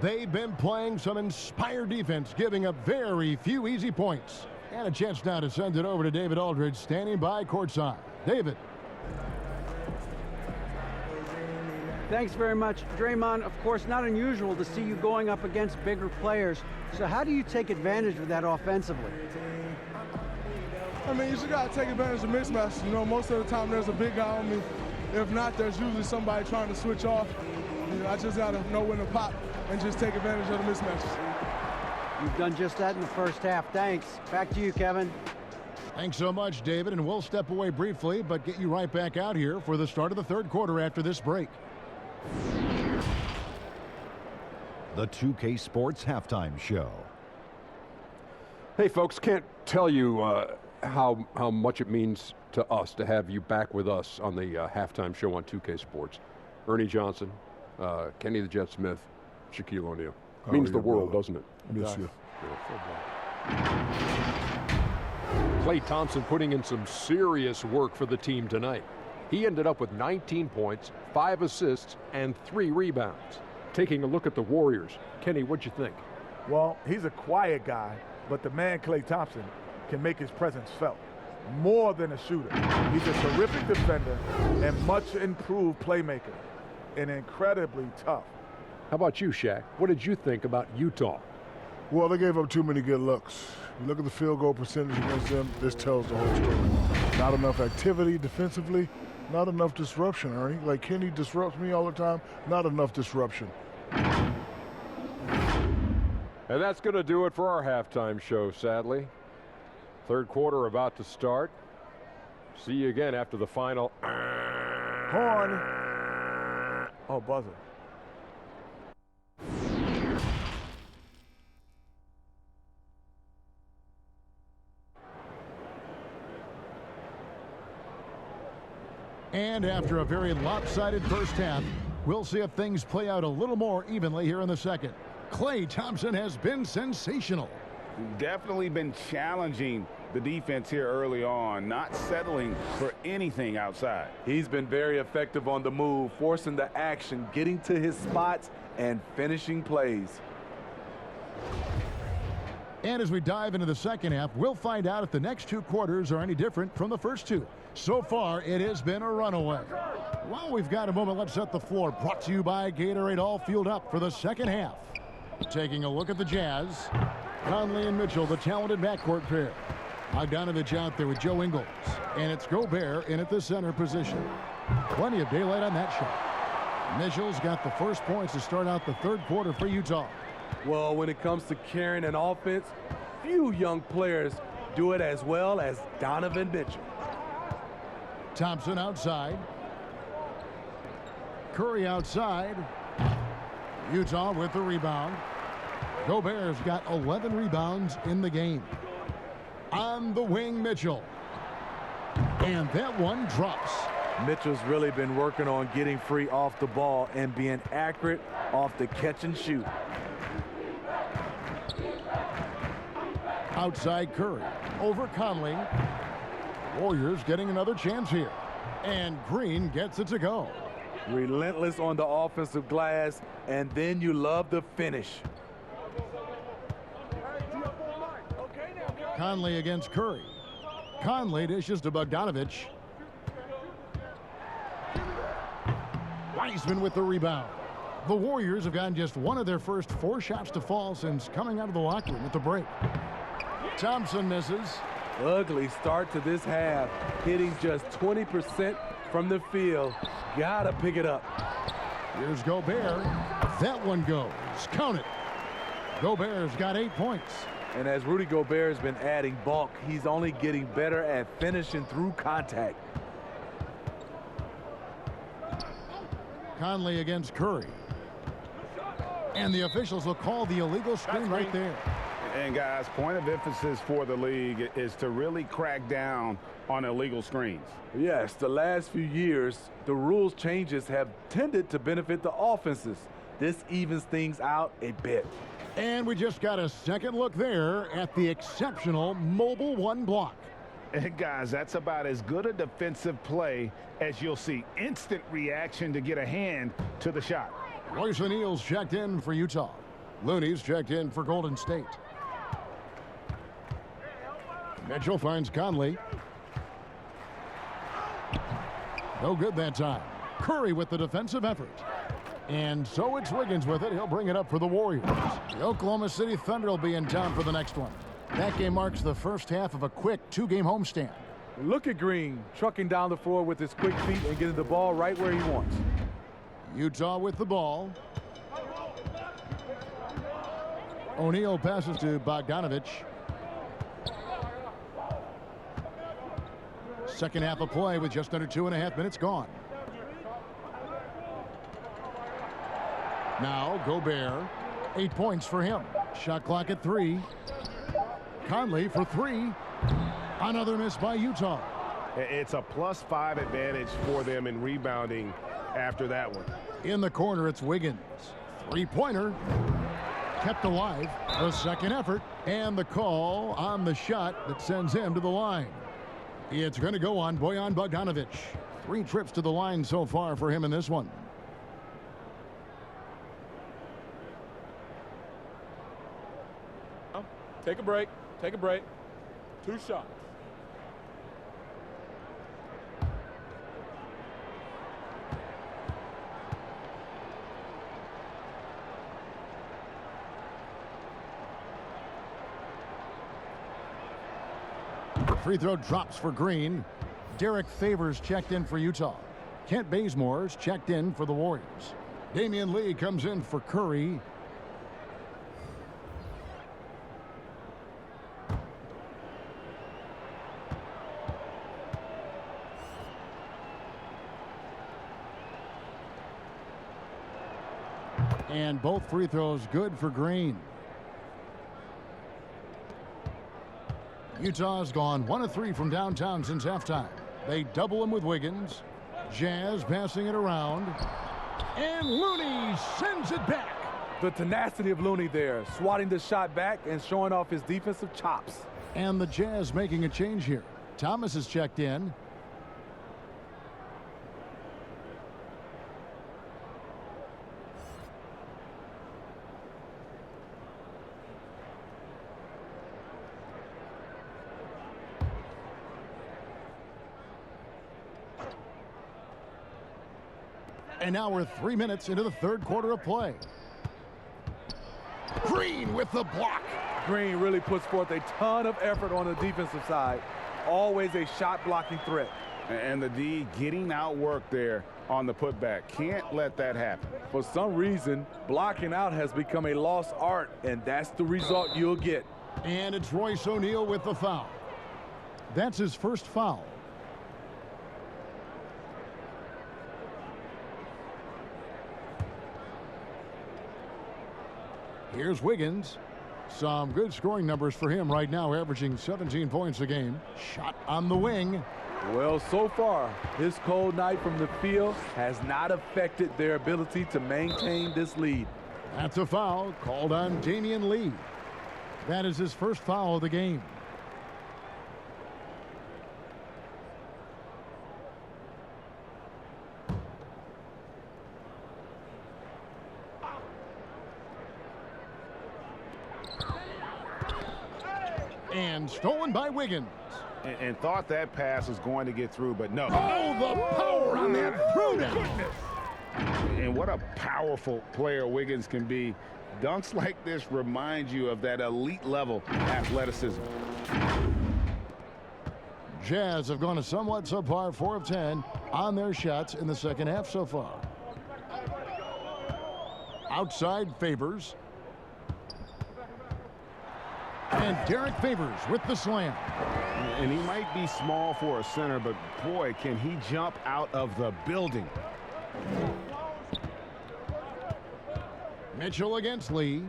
They've been playing some inspired defense, giving up very few easy points. And a chance now to send it over to David Aldridge, standing by courtside. David. Thanks very much, Draymond. Of course, not unusual to see you going up against bigger players. So how do you take advantage of that offensively? I mean, you just got to take advantage of mismatches. You know, most of the time there's a big guy on me. If not, there's usually somebody trying to switch off. You know, I just got to know when to pop and just take advantage of the mismatches. You've done just that in the first half. Thanks. Back to you, Kevin. Thanks so much, David. And we'll step away briefly, but get you right back out here for the start of the third quarter after this break. The 2K Sports Halftime Show. Hey, folks, can't tell you how much it means to us to have you back with us on the halftime show on 2K Sports. Ernie Johnson, Kenny the Jet Smith, Shaquille O'Neal. Means the world, doesn't it? Miss you. Klay Thompson putting in some serious work for the team tonight. He ended up with 19 points, 5 assists, and 3 rebounds. Taking a look at the Warriors. Kenny, what'd you think? Well, he's a quiet guy, but the man Klay Thompson can make his presence felt. More than a shooter. He's a terrific defender and much improved playmaker. And incredibly tough. How about you, Shaq? What did you think about Utah? Well, they gave up too many good looks. You look at the field goal percentage against them, this tells the whole story. Not enough activity defensively, not enough disruption, Ernie. Like Kenny disrupts me all the time, not enough disruption. And that's going to do it for our halftime show, sadly. Third quarter about to start. See you again after the final. Horn. Oh, buzzer. And after a very lopsided first half, we'll see if things play out a little more evenly here in the second. Klay Thompson has been sensational. Definitely been challenging the defense here early on, not settling for anything outside. He's been very effective on the move, forcing the action, getting to his spots, and finishing plays. And as we dive into the second half, we'll find out if the next 2 quarters are any different from the first 2. So far, it has been a runaway. While we've got a moment, let's set the floor. Brought to you by Gatorade, all fueled up for the second half. Taking a look at the Jazz. Conley and Mitchell, the talented backcourt pair. Bogdanovich out there with Joe Ingles. And it's Gobert in at the center position. Plenty of daylight on that shot. Mitchell's got the first points to start out the third quarter for Utah. Well, when it comes to carrying an offense, few young players do it as well as Donovan Mitchell. Thompson outside. Curry outside. Utah with the rebound. Gobert's got 11 rebounds in the game. On the wing, Mitchell. And that one drops. Mitchell's really been working on getting free off the ball and being accurate off the catch and shoot. Outside Curry. Over Conley. Warriors getting another chance here. And Green gets it to go. Relentless on the offensive glass, and then you love the finish. Conley against Curry. Conley dishes to Bogdanovich. Wiseman with the rebound. The Warriors have gotten just one of their first 4 shots to fall since coming out of the locker room at the break. Thompson misses. Ugly start to this half, hitting just 20% from the field. Gotta pick it up. Here's Gobert. That one goes. Count it. Gobert's got 8 points. And as Rudy Gobert has been adding bulk, he's only getting better at finishing through contact. Conley against Curry. And the officials will call the illegal screen right there. And guys, point of emphasis for the league is to really crack down on illegal screens. Yes, the last few years, the rules changes have tended to benefit the offenses. This evens things out a bit. And we just got a second look there at the exceptional mobile 1 block. And guys, that's about as good a defensive play as you'll see. Instant reaction to get a hand to the shot. Royce O'Neal's checked in for Utah. Looney's checked in for Golden State. Mitchell finds Conley. No good that time. Curry with the defensive effort. And so it's Wiggins with it. He'll bring it up for the Warriors. The Oklahoma City Thunder will be in town for the next one. That game marks the first half of a quick 2-game homestand. Look at Green trucking down the floor with his quick feet and getting the ball right where he wants. Utah with the ball. O'Neal passes to Bogdanovich. Second half of play with just under 2.5 minutes gone. Now Gobert, 8 points for him. Shot clock at 3. Conley for 3. Another miss by Utah. It's a +5 advantage for them in rebounding after that one. In the corner, it's Wiggins. 3-pointer. Kept alive. The second effort. And the call on the shot that sends him to the line. It's going to go on Bojan Bogdanovich. 3 trips to the line so far for him in this one. Take a break. Take a break. 2 shots. Free throw drops for Green. Derek Favors checked in for Utah. Kent Bazemore's checked in for the Warriors. Damian Lee comes in for Curry. And both free throws good for Green. Utah's gone 1 of 3 from downtown since halftime. They double him with Wiggins. Jazz passing it around. And Looney sends it back. The tenacity of Looney there, swatting the shot back and showing off his defensive chops. And the Jazz making a change here. Thomas is checked in. And now we're 3 minutes into the third quarter of play. Green with the block. Green really puts forth a ton of effort on the defensive side. Always a shot blocking threat. And the D getting outworked there on the putback. Can't let that happen. For some reason, blocking out has become a lost art, and that's the result you'll get. And it's Royce O'Neal with the foul. That's his first foul. Here's Wiggins. Some good scoring numbers for him right now, averaging 17 points a game. Shot on the wing. Well, so far, his cold night from the field has not affected their ability to maintain this lead. That's a foul called on Damian Lee. That is his first foul of the game. And stolen by Wiggins. And thought that pass was going to get through, but no. Oh, the power on that throwdown. And what a powerful player Wiggins can be. Dunks like this remind you of that elite level athleticism. Jazz have gone a somewhat subpar 4 of 10 on their shots in the second half so far. Outside Favors. And Derek Favors with the slam. And he might be small for a center, but boy, can he jump out of the building. Mitchell against Lee.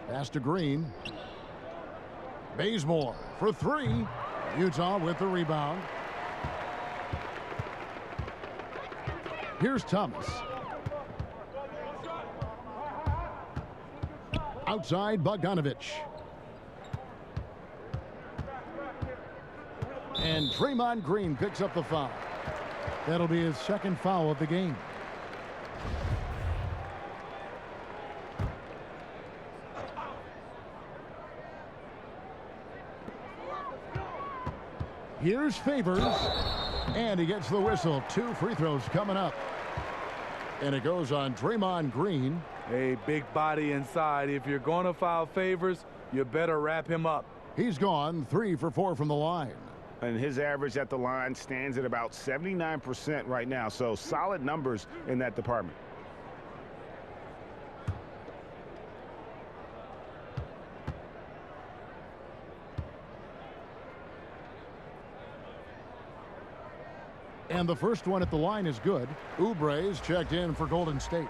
Pass to Green. Bazemore for 3. Utah with the rebound. Here's Thomas. Outside Bogdanovich. And Draymond Green picks up the foul. That'll be his second foul of the game. Here's Favors. And he gets the whistle. 2 free throws coming up. And it goes on Draymond Green. A big body inside. If you're going to foul Favors, you better wrap him up. He's gone 3 for 4 from the line. And his average at the line stands at about 79% right now. So solid numbers in that department. And the first one at the line is good. Oubre's checked in for Golden State.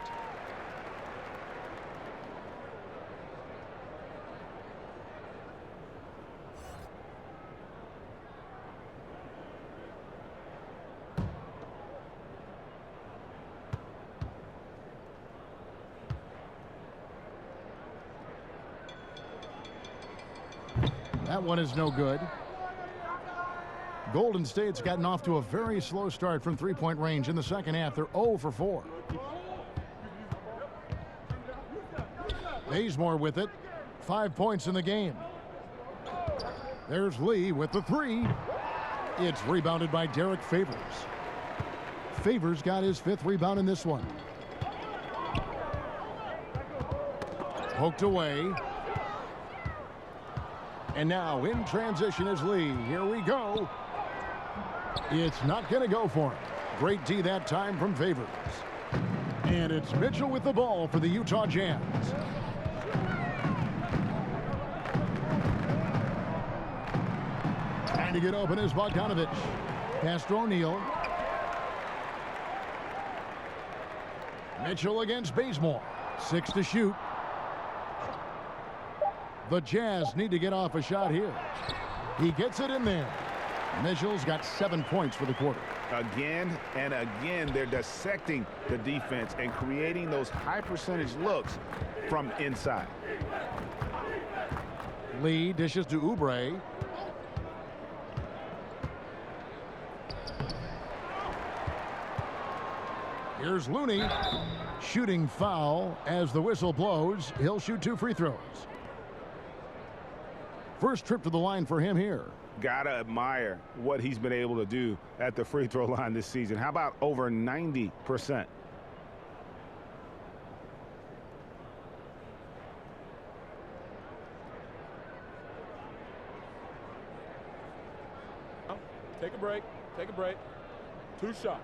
That one is no good. Golden State's gotten off to a very slow start from three-point range in the second half. They're 0 for 4. Bazemore with it. 5 points in the game. There's Lee with the 3. It's rebounded by Derek Favors. Favors got his 5th rebound in this one. Poked away. And now in transition is Lee. Here we go. It's not going to go for him. Great D that time from Favors. And it's Mitchell with the ball for the Utah Jazz. Trying to get open is Bogdanovich. Pass to O'Neal. Mitchell against Bazemore. 6 to shoot. The Jazz need to get off a shot here. He gets it in there. Mitchell's got 7 points for the quarter. Again and again, they're dissecting the defense and creating those high percentage looks from inside. Lee dishes to Oubre. Here's Looney. Shooting foul as the whistle blows. He'll shoot 2 free throws. First trip to the line for him here. Gotta admire what he's been able to do at the free throw line this season. How about over 90%? Take a break. Take a break. 2 shots.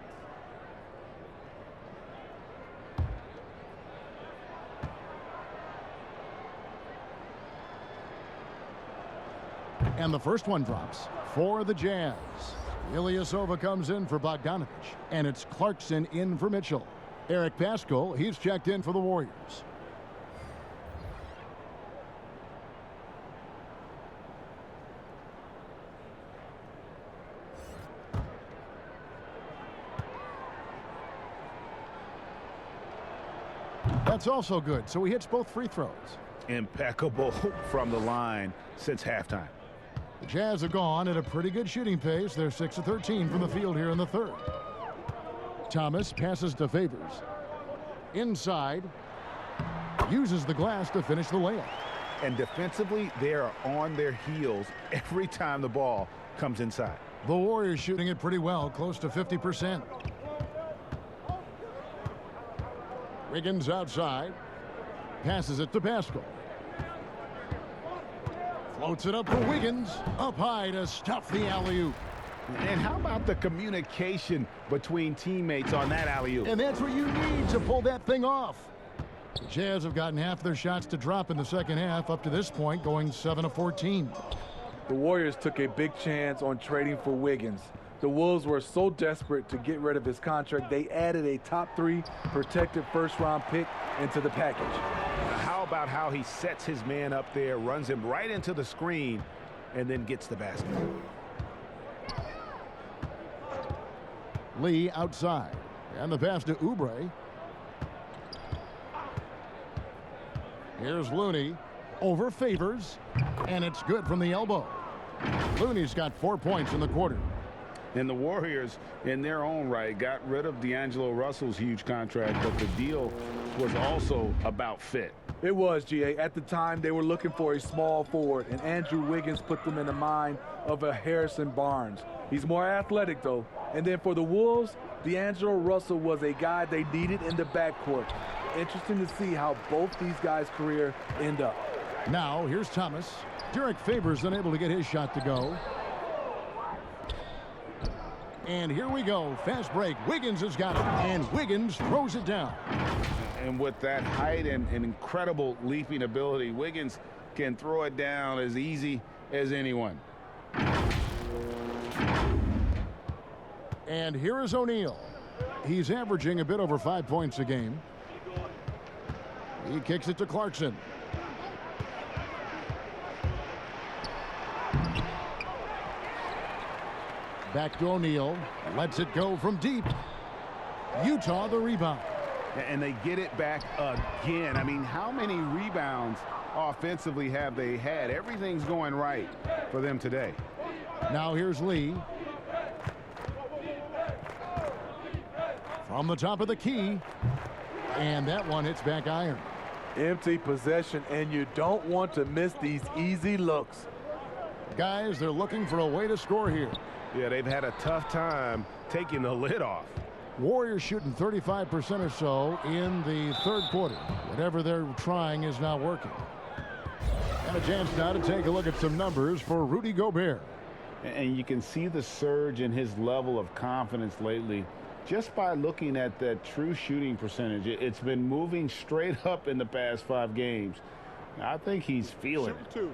And the first one drops for the Jazz. Ilyasova comes in for Bogdanovich. And it's Clarkson in for Mitchell. Eric Pascal, he's checked in for the Warriors. That's also good. So he hits both free throws. Impeccable from the line since halftime. The Jazz are gone at a pretty good shooting pace. They're 6 of 13 from the field here in the third. Thomas passes to Favors. Inside, uses the glass to finish the layup. And defensively, they are on their heels every time the ball comes inside. The Warriors shooting it pretty well, close to 50%. Wiggins outside. Passes it to Pascal. Floats it up for Wiggins. Up high to stuff the alley-oop. And how about the communication between teammates on that alley-oop? And that's what you need to pull that thing off. The Jazz have gotten half their shots to drop in the second half, up to this point going 7 of 14. The Warriors took a big chance on trading for Wiggins. The Wolves were so desperate to get rid of his contract, they added a top 3 protected first-round pick into the package. Now, how about how he sets his man up there, runs him right into the screen, and then gets the basket? Lee outside. And the pass to Oubre. Here's Looney. Over Favors. And it's good from the elbow. Looney's got 4 points in the quarter. And the Warriors, in their own right, got rid of D'Angelo Russell's huge contract, but the deal was also about fit. It was, GA. At the time, they were looking for a small forward, and Andrew Wiggins put them in the mind of a Harrison Barnes. He's more athletic, though. And then for the Wolves, D'Angelo Russell was a guy they needed in the backcourt. Interesting to see how both these guys' career end up. Now, here's Thomas. Derek Favors unable to get his shot to go. And here we go. Fast break. Wiggins has got it. And Wiggins throws it down. And with that height and incredible leaping ability, Wiggins can throw it down as easy as anyone. And here is O'Neal. He's averaging a bit over 5 points a game. He kicks it to Clarkson. Back to O'Neal. Lets it go from deep. Utah the rebound. And they get it back again. I mean, how many rebounds offensively have they had? Everything's going right for them today. Now here's Lee. From the top of the key. And that one hits back iron. Empty possession, and you don't want to miss these easy looks. Guys, they're looking for a way to score here. Yeah, they've had a tough time taking the lid off. Warriors shooting 35% or so in the third quarter. Whatever they're trying is not working. And a chance now to take a look at some numbers for Rudy Gobert. And you can see the surge in his level of confidence lately just by looking at that true shooting percentage. It's been moving straight up in the past 5 games. I think he's feeling it. Two.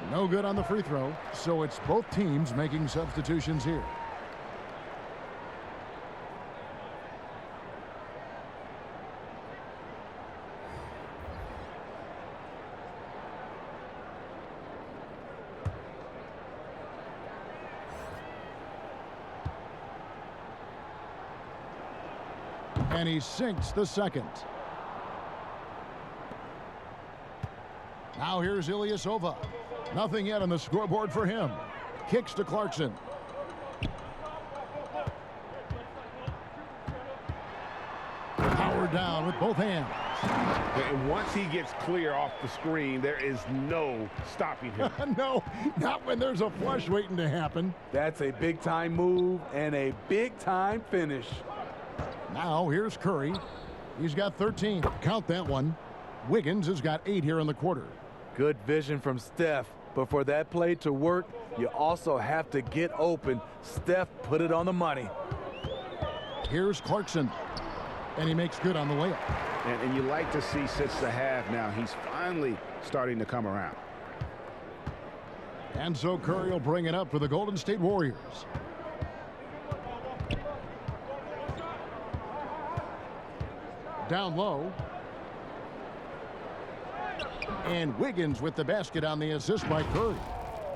No good on the free throw, so it's both teams making substitutions here. And he sinks the second. Now here's Ilyasova. Nothing yet on the scoreboard for him. Kicks to Clarkson. Power down with both hands. And once he gets clear off the screen, there is no stopping him. No, not when there's a flush waiting to happen. That's a big-time move and a big-time finish. Now here's Curry. He's got 13. Count that one. Wiggins has got 8 here in the quarter. Good vision from Steph, but for that play to work, you also have to get open. Steph put it on the money. Here's Clarkson, and he makes good on the layup. And you like to see since the half now, he's finally starting to come around. And so Curry will bring it up for the Golden State Warriors. Down low. And Wiggins with the basket on the assist by Curry.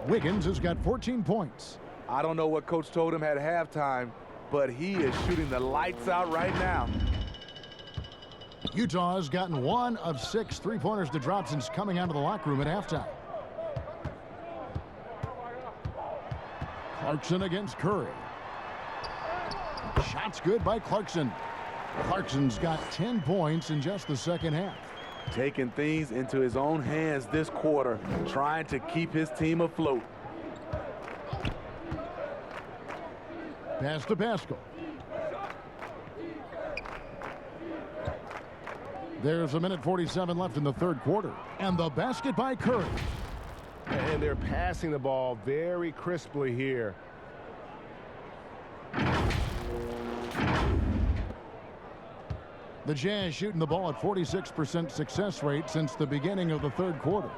Wiggins has got 14 points. I don't know what coach told him at halftime, but he is shooting the lights out right now. Utah has gotten 1 of 6 three-pointers to drop since coming out of the locker room at halftime. Clarkson against Curry. Shots good by Clarkson. Clarkson's got 10 points in just the second half. Taking things into his own hands this quarter, trying to keep his team afloat. Pass to Pascal. There's a minute 47 left in the third quarter. And the basket by Curry. And they're passing the ball very crisply here. The Jazz shooting the ball at 46% success rate since the beginning of the third quarter.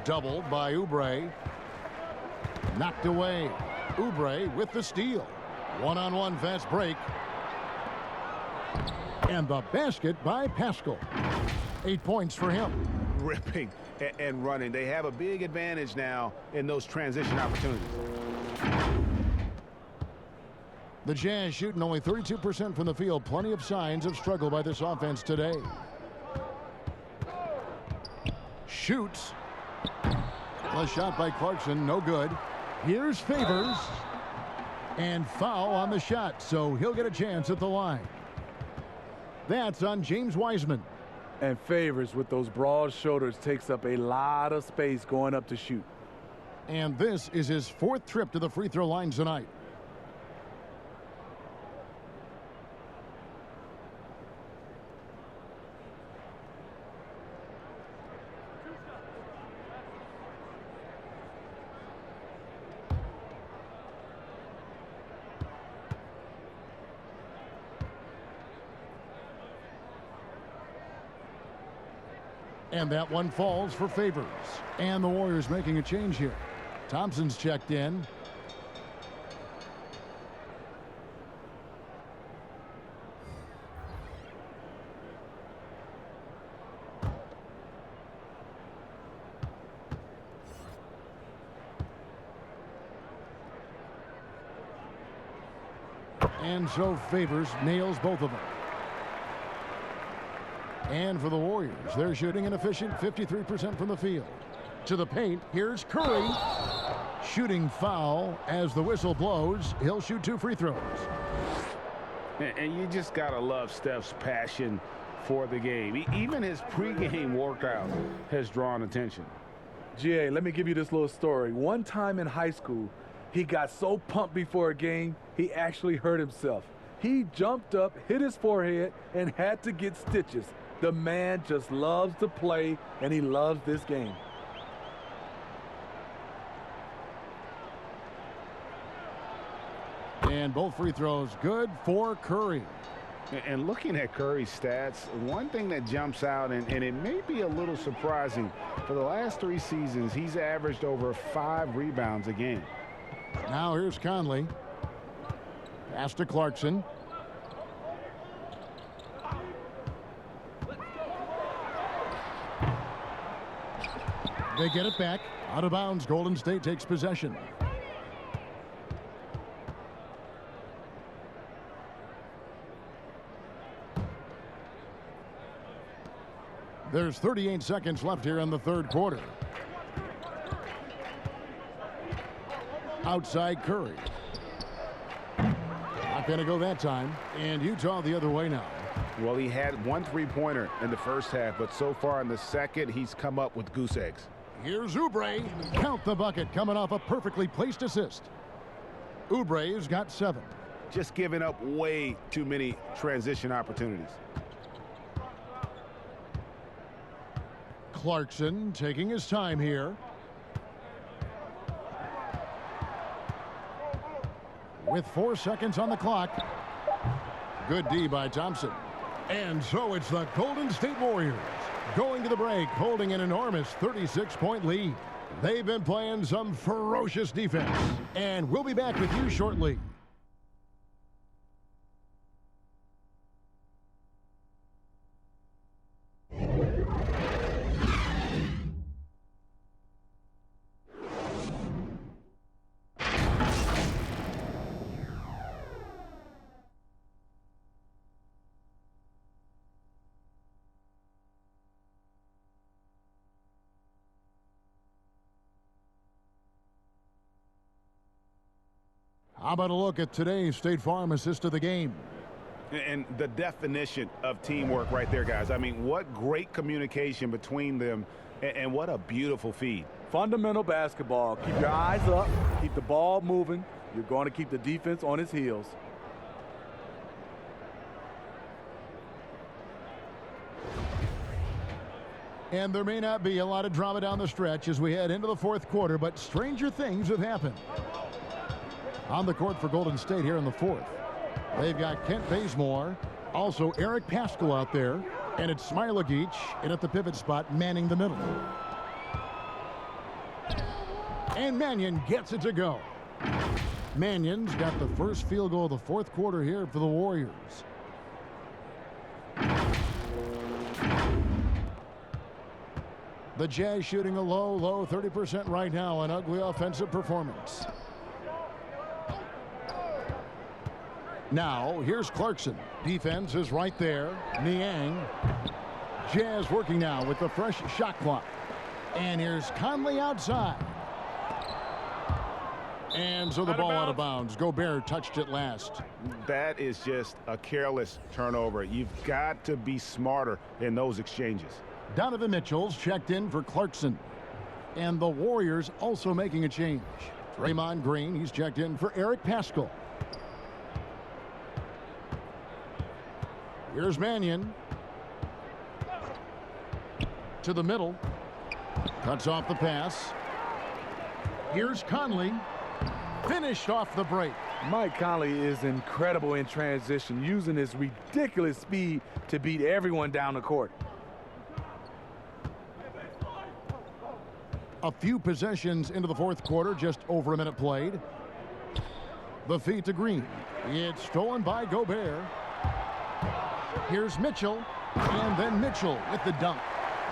Doubled by Oubre. Knocked away. Oubre with the steal. One-on-one fast break. And the basket by Pascal. 8 points for him. Ripping and running. They have a big advantage now in those transition opportunities. The Jazz shooting only 32% from the field. Plenty of signs of struggle by this offense today. Shoots. A shot by Clarkson, no good. Here's Favors. And foul on the shot, so he'll get a chance at the line. That's on James Wiseman. And Favors with those broad shoulders takes up a lot of space going up to shoot. And this is his fourth trip to the free throw line tonight. And that one falls for Favors. And the Warriors making a change here. Thompson's checked in. And so Favors nails both of them. And for the Warriors, they're shooting an efficient 53% from the field. To the paint, here's Curry. Shooting foul as the whistle blows. He'll shoot 2 free throws. And you just got to love Steph's passion for the game. Even his pregame workout has drawn attention. GA, let me give you this little story. One time in high school, he got so pumped before a game, he actually hurt himself. He jumped up, hit his forehead, and had to get stitches. The man just loves to play, and he loves this game. And both free throws good for Curry. And looking at Curry's stats, one thing that jumps out, and it may be a little surprising, for the last 3 seasons, he's averaged over 5 rebounds a game. Now here's Conley. Pass to Clarkson. They get it back. Out of bounds. Golden State takes possession. There's 38 seconds left here in the third quarter. Outside Curry. Not going to go that time. And Utah the other way now. Well, he had 1 3-pointer in the first half, but so far in the second, he's come up with goose eggs. Here's Oubre. Count the bucket coming off a perfectly placed assist. Oubre's got 7. Just giving up way too many transition opportunities. Clarkson taking his time here. With 4 seconds on the clock. Good D by Thompson. And so it's the Golden State Warriors going to the break, holding an enormous 36-point lead. They've been playing some ferocious defense. And we'll be back with you shortly. How about a look at today's State Farm assist of the game? And the definition of teamwork right there, guys. I mean, what great communication between them, and what a beautiful feed. Fundamental basketball. Keep your eyes up. Keep the ball moving. You're going to keep the defense on its heels. And there may not be a lot of drama down the stretch as we head into the fourth quarter, but stranger things have happened. On the court for Golden State here in the fourth, they've got Kent Bazemore, also Eric Paschal out there, and it's MyLeague in at the pivot spot, manning the middle. And Mannion gets it to go. Mannion's got the first field goal of the fourth quarter here for the Warriors. The Jazz shooting a low 30% right now, an ugly offensive performance. Now, here's Clarkson. Defense is right there. Niang. Jazz working now with the fresh shot clock. And here's Conley outside. And so the ball out of bounds. Gobert touched it last. That is just a careless turnover. You've got to be smarter in those exchanges. Donovan Mitchell's checked in for Clarkson. And the Warriors also making a change. Draymond Green, he's checked in for Eric Paschal. Here's Mannion. To the middle. Cuts off the pass. Here's Conley. Finished off the break. Mike Conley is incredible in transition, using his ridiculous speed to beat everyone down the court. A few possessions into the fourth quarter, just over a minute played. The feed to Green. It's stolen by Gobert. Here's Mitchell, and then Mitchell with the dunk.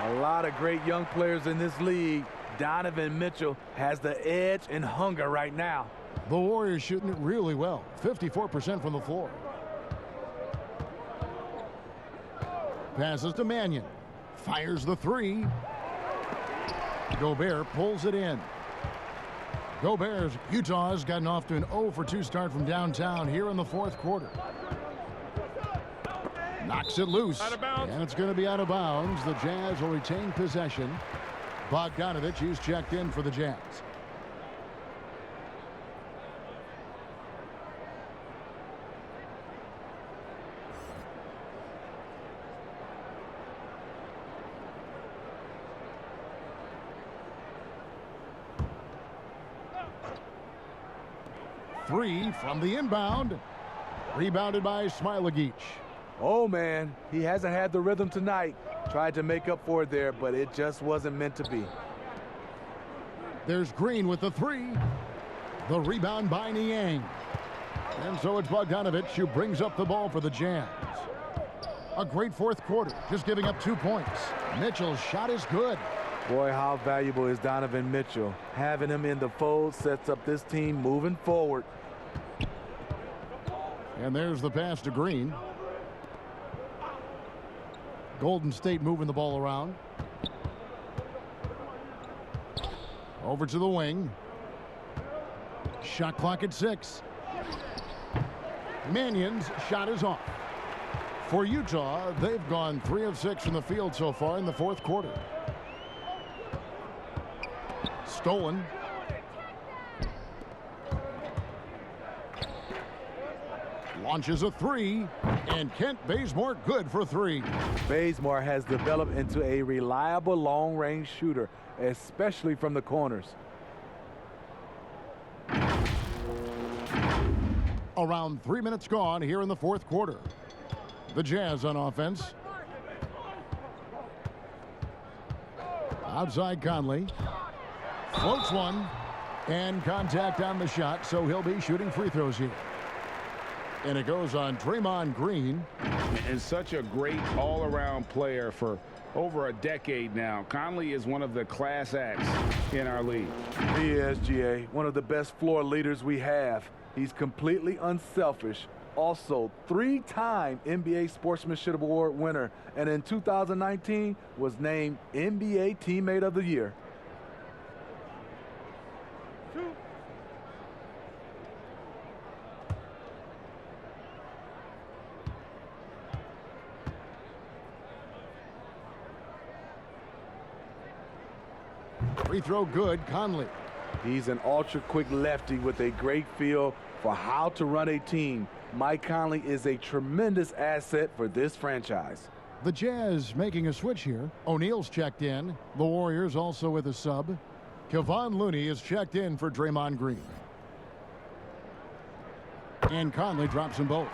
A lot of great young players in this league. Donovan Mitchell has the edge and hunger right now. The Warriors shooting it really well, 54% from the floor. Passes to Mannion. Fires the three. Gobert pulls it in. Utah's gotten off to an 0-for-2 start from downtown here in the fourth quarter. Knocks it loose. Out of bounds. And it's going to be out of bounds. The Jazz will retain possession. Bogdanovich, he's checked in for the Jazz. Three from the inbound. Rebounded by MyLeague. Oh, man, he hasn't had the rhythm tonight. Tried to make up for it there, but it just wasn't meant to be. There's Green with the three. The rebound by Niang. And so it's Bogdanovich who brings up the ball for the Jazz. A great fourth quarter, just giving up 2 points. Mitchell's shot is good. Boy, how valuable is Donovan Mitchell. Having him in the fold sets up this team moving forward. And there's the pass to Green. Golden State moving the ball around. Over to the wing. Shot clock at 6. Mannion's shot is off. For Utah, they've gone 3 of 6 from the field so far in the fourth quarter. Stolen. Launches a three, and Kent Bazemore good for 3. Bazemore has developed into a reliable long-range shooter, especially from the corners. Around 3 minutes gone here in the fourth quarter. The Jazz on offense. Outside Conley. Floats one, and contact on the shot, so he'll be shooting free throws here. And it goes on Draymond Green. And such a great all-around player for over a decade now. Conley is one of the class acts in our league. He is, GA, one of the best floor leaders we have. He's completely unselfish. Also, 3-time NBA Sportsmanship Award winner, and in 2019 was named NBA Teammate of the Year. Free throw good, Conley. He's an ultra-quick lefty with a great feel for how to run a team. Mike Conley is a tremendous asset for this franchise. The Jazz making a switch here. O'Neal's checked in. The Warriors also with a sub. Kevon Looney is checked in for Draymond Green. And Conley drops them both.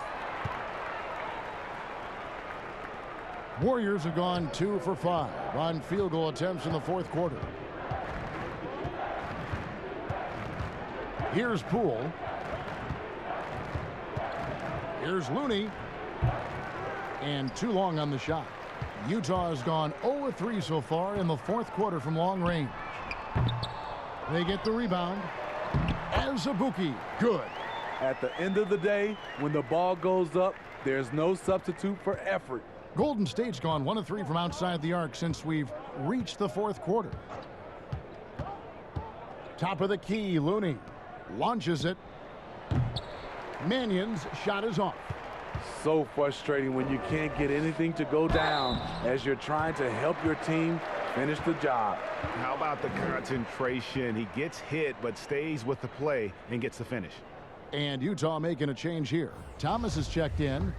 Warriors have gone 2 for 5 on field goal attempts in the fourth quarter. Here's Poole. Here's Looney. And too long on the shot. Utah has gone 0-3 so far in the fourth quarter from long range. They get the rebound. Azubuike, good. At the end of the day, when the ball goes up, there's no substitute for effort. Golden State's gone 1 of 3 from outside the arc since we've reached the fourth quarter. Top of the key, Looney launches it. Mannion's shot is off. So frustrating when you can't get anything to go down as you're trying to help your team finish the job. How about the concentration? He gets hit but stays with the play and gets the finish. And Utah making a change here. Thomas is checked in.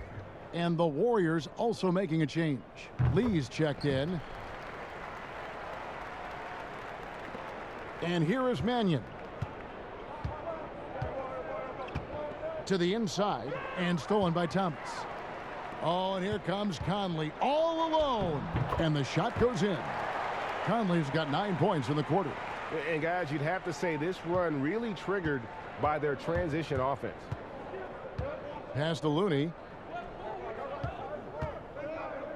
And the Warriors also making a change. Lee's checked in. And here is Mannion. To the inside and stolen by Thomas. Oh, and here comes Conley all alone. And the shot goes in. Conley's got 9 points in the quarter. And guys, you'd have to say this run really triggered by their transition offense. Pass to Looney.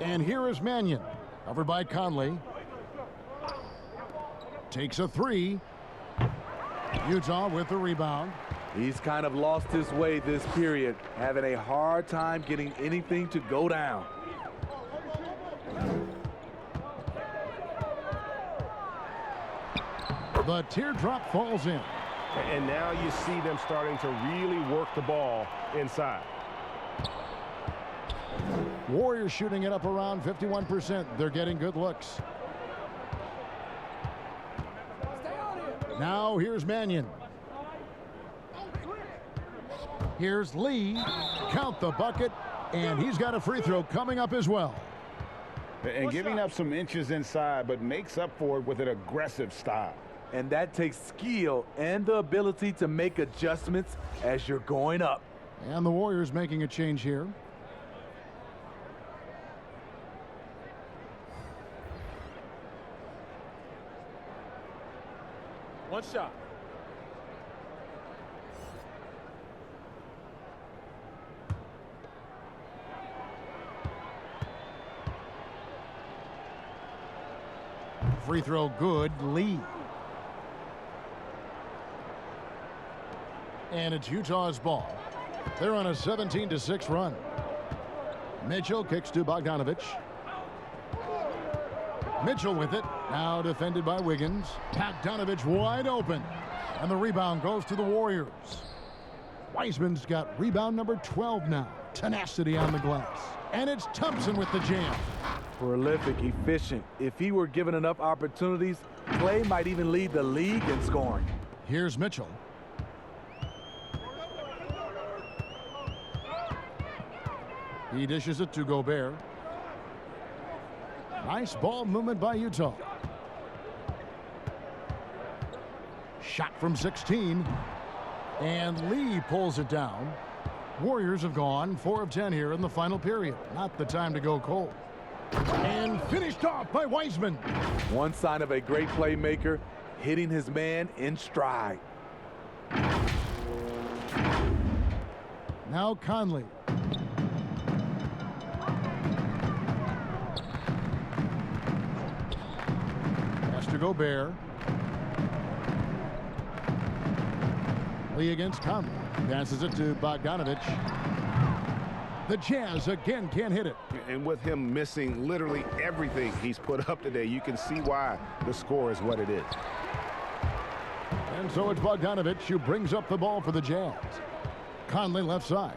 And here is Mannion. Covered by Conley. Takes a 3. Utah with the rebound. He's kind of lost his way this period, having a hard time getting anything to go down. The teardrop falls in. And now you see them starting to really work the ball inside. Warriors shooting it up around 51%. They're getting good looks. Now here's Mannion. Here's Lee. Count the bucket. And he's got a free throw coming up as well. And giving up some inches inside, but makes up for it with an aggressive style. And that takes skill and the ability to make adjustments as you're going up. And the Warriors making a change here. One shot. Free throw good. Lee. And it's Utah's ball. They're on a 17-6 run. Mitchell kicks to Bogdanovich. Mitchell with it. Now defended by Wiggins. Bogdanovich wide open. And the rebound goes to the Warriors. Wiseman's got rebound number 12 now. Tenacity on the glass. And it's Thompson with the jam. Prolific, efficient. If he were given enough opportunities, Clay might even lead the league in scoring. Here's Mitchell. He dishes it to Gobert. Nice ball movement by Utah. Shot from 16. And Lee pulls it down. Warriors have gone 4 of 10 here in the final period. Not the time to go cold. And finished off by Wiseman. One sign of a great playmaker, hitting his man in stride. Now Conley. Pass to Gobert. Lee against Conley. Passes it to Bogdanovich. The Jazz again can't hit it. And with him missing literally everything he's put up today, you can see why the score is what it is. And so it's Bogdanovich who brings up the ball for the Jazz. Conley left side.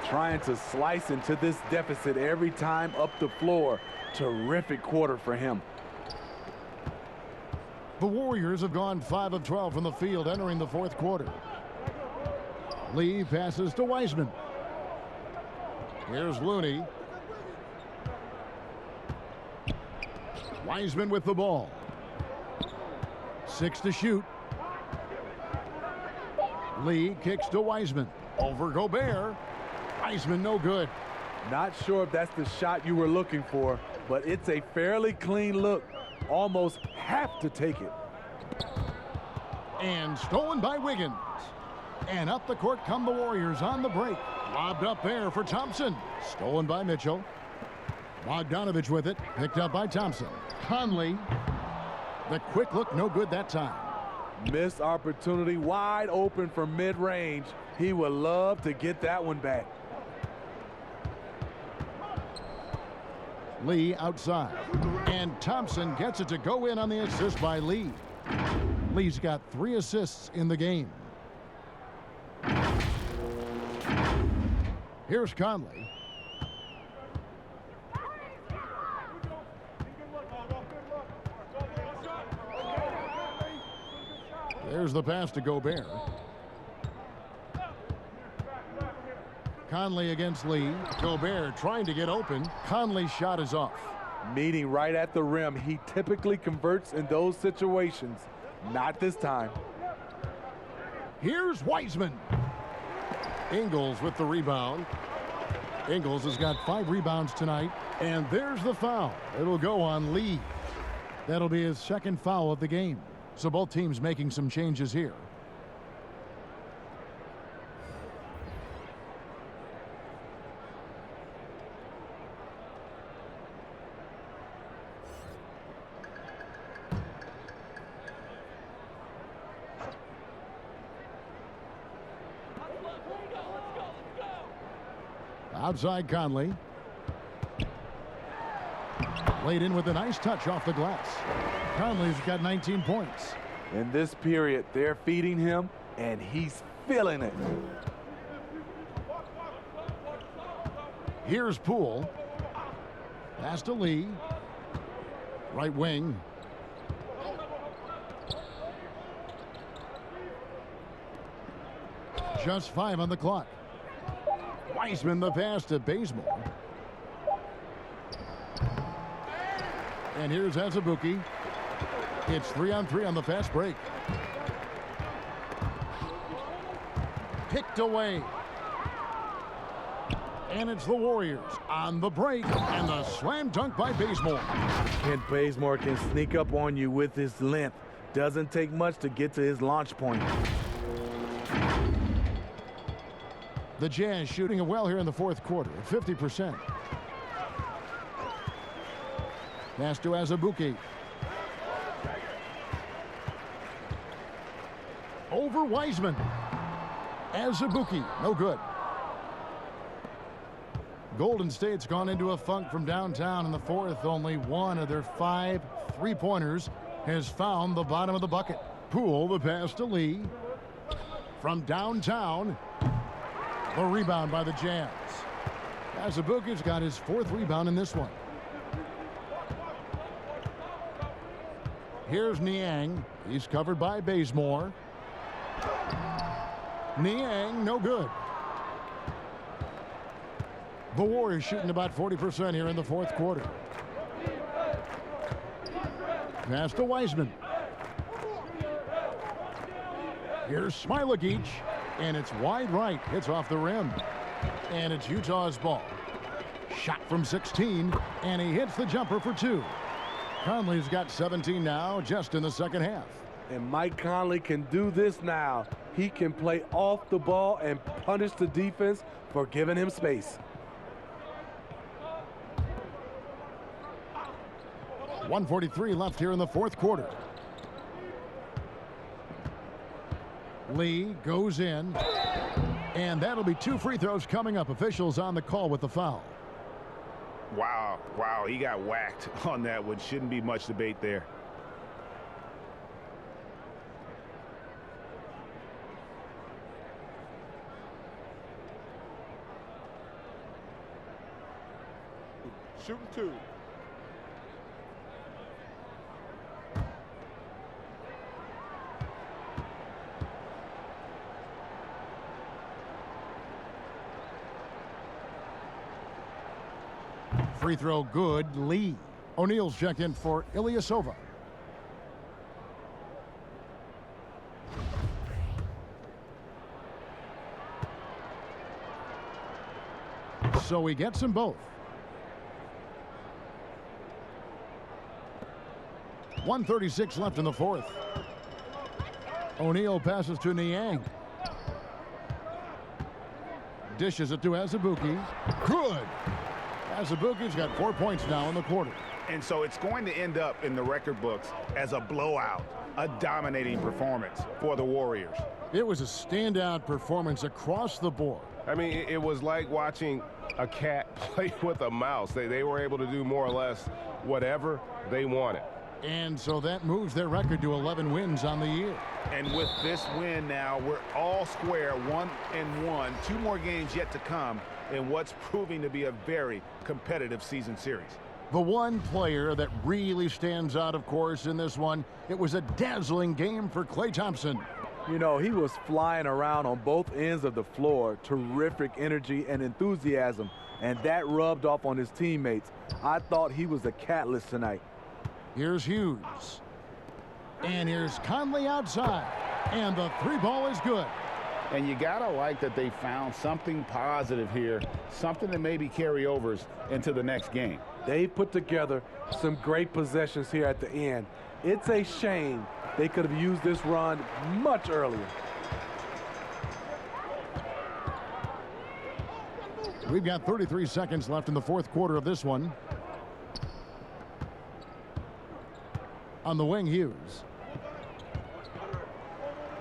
Trying to slice into this deficit every time up the floor. Terrific quarter for him. The Warriors have gone 5 of 12 from the field entering the fourth quarter. Lee passes to Wiseman. Here's Looney. Wiseman with the ball. 6 to shoot. Lee kicks to Wiseman. Over Gobert. Wiseman no good. Not sure if that's the shot you were looking for, but it's a fairly clean look. Almost have to take it. And stolen by Wiggins. And up the court come the Warriors on the break. Lobbed up there for Thompson. Stolen by Mitchell. Bogdanovich with it. Picked up by Thompson. Conley. The quick look, no good that time. Missed opportunity, wide open for mid-range. He would love to get that one back. Lee outside. And Thompson gets it to go in on the assist by Lee. Lee's got 3 assists in the game. Here's Conley. There's the pass to Gobert. Conley against Lee. Gobert trying to get open. Conley's shot is off. Meeting right at the rim. He typically converts in those situations. Not this time. Here's Wiseman. Ingles with the rebound. Ingles has got 5 rebounds tonight. And there's the foul. It'll go on Lee. That'll be his second foul of the game. So both teams making some changes here. Outside Conley. Laid in with a nice touch off the glass. Conley's got 19 points. In this period, they're feeding him, and he's feeling it. Here's Poole. Pass to Lee. Right wing. Just 5 on the clock. Wiseman the pass to Bazemore. And here's Azubuike. It's 3-on-3 on the fast break. Picked away. And it's the Warriors on the break. And the slam dunk by Bazemore. Kent Bazemore can sneak up on you with his length. Doesn't take much to get to his launch point. The Jazz shooting it well here in the fourth quarter at 50%. Pass to Azubuike. Over Wiseman. Azubuike, no good. Golden State's gone into a funk from downtown in the fourth. Only one of their 5 3-pointers has found the bottom of the bucket. Poole, the pass to Lee. From downtown. The rebound by the Jazz. Azubuike's got his 4th rebound in this one. Here's Niang. He's covered by Bazemore. Niang, no good. The Warriors shooting about 40% here in the fourth quarter. Pass to Wiseman. Here's Smailagic, and it's wide right. Hits off the rim. And it's Utah's ball. Shot from 16, and he hits the jumper for 2. Conley's got 17 now, just in the second half. And Mike Conley can do this now. He can play off the ball and punish the defense for giving him space. 1:43 left here in the fourth quarter. Lee goes in, and that'll be 2 free throws coming up. Officials on the call with the foul. Wow, he got whacked on that one. Shouldn't be much debate there. Shooting 2. free throw good. Lee. O'Neal's checked in for Ilyasova. So he gets them both. 1:36 left in the fourth. O'Neal passes to Niang. Dishes it to Azubuike. Good. Azubuike's got 4 points now in the quarter. And so it's going to end up in the record books as a blowout, a dominating performance for the Warriors. It was a standout performance across the board. I mean, it was like watching a cat play with a mouse. They were able to do more or less whatever they wanted. And so that moves their record to 11 wins on the year. And with this win now, we're all square, 1-1. 2 more games yet to come in what's proving to be a very competitive season series. The one player that really stands out, of course, in this one, it was a dazzling game for Klay Thompson. You know, he was flying around on both ends of the floor. Terrific energy and enthusiasm, and that rubbed off on his teammates. I thought he was the catalyst tonight. Here's Hughes. And here's Conley outside. And the 3 ball is good. And you gotta like that they found something positive here, something that maybe carry overs into the next game. They put together some great possessions here at the end. It's a shame they could have used this run much earlier. We've got 33 seconds left in the fourth quarter of this one. On the wing, Hughes.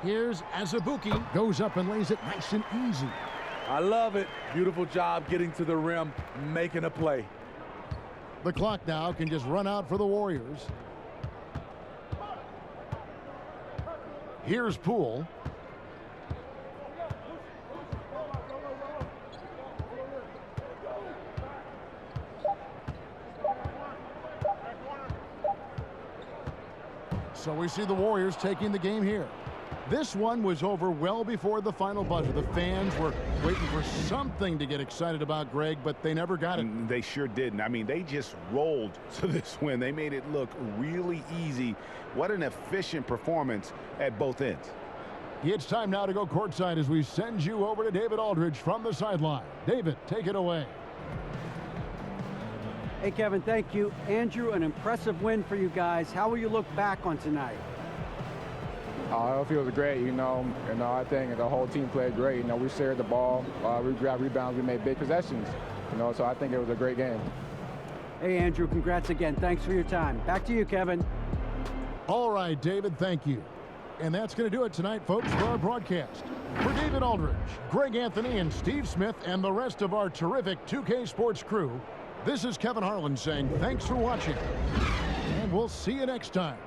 Here's Azubuike. Goes up and lays it nice and easy. I love it. Beautiful job getting to the rim, making a play. The clock now can just run out for the Warriors. Here's Poole. So we see the Warriors taking the game here. This one was over well before the final buzzer. The fans were waiting for something to get excited about, Greg, but they never got it. They sure didn't. I mean, they just rolled to this win. They made it look really easy. What an efficient performance at both ends. It's time now to go courtside as we send you over to David Aldridge from the sideline. David, take it away. Hey, Kevin, thank you. Andrew, an impressive win for you guys. How will you look back on tonight? It feels great, I think the whole team played great. We shared the ball, we grabbed rebounds, we made big possessions, so I think it was a great game. Hey, Andrew, congrats again. Thanks for your time. Back to you, Kevin. All right, David, thank you. And that's going to do it tonight, folks, for our broadcast. For David Aldridge, Greg Anthony, and Steve Smith, and the rest of our terrific 2K Sports crew, this is Kevin Harlan saying thanks for watching, and we'll see you next time.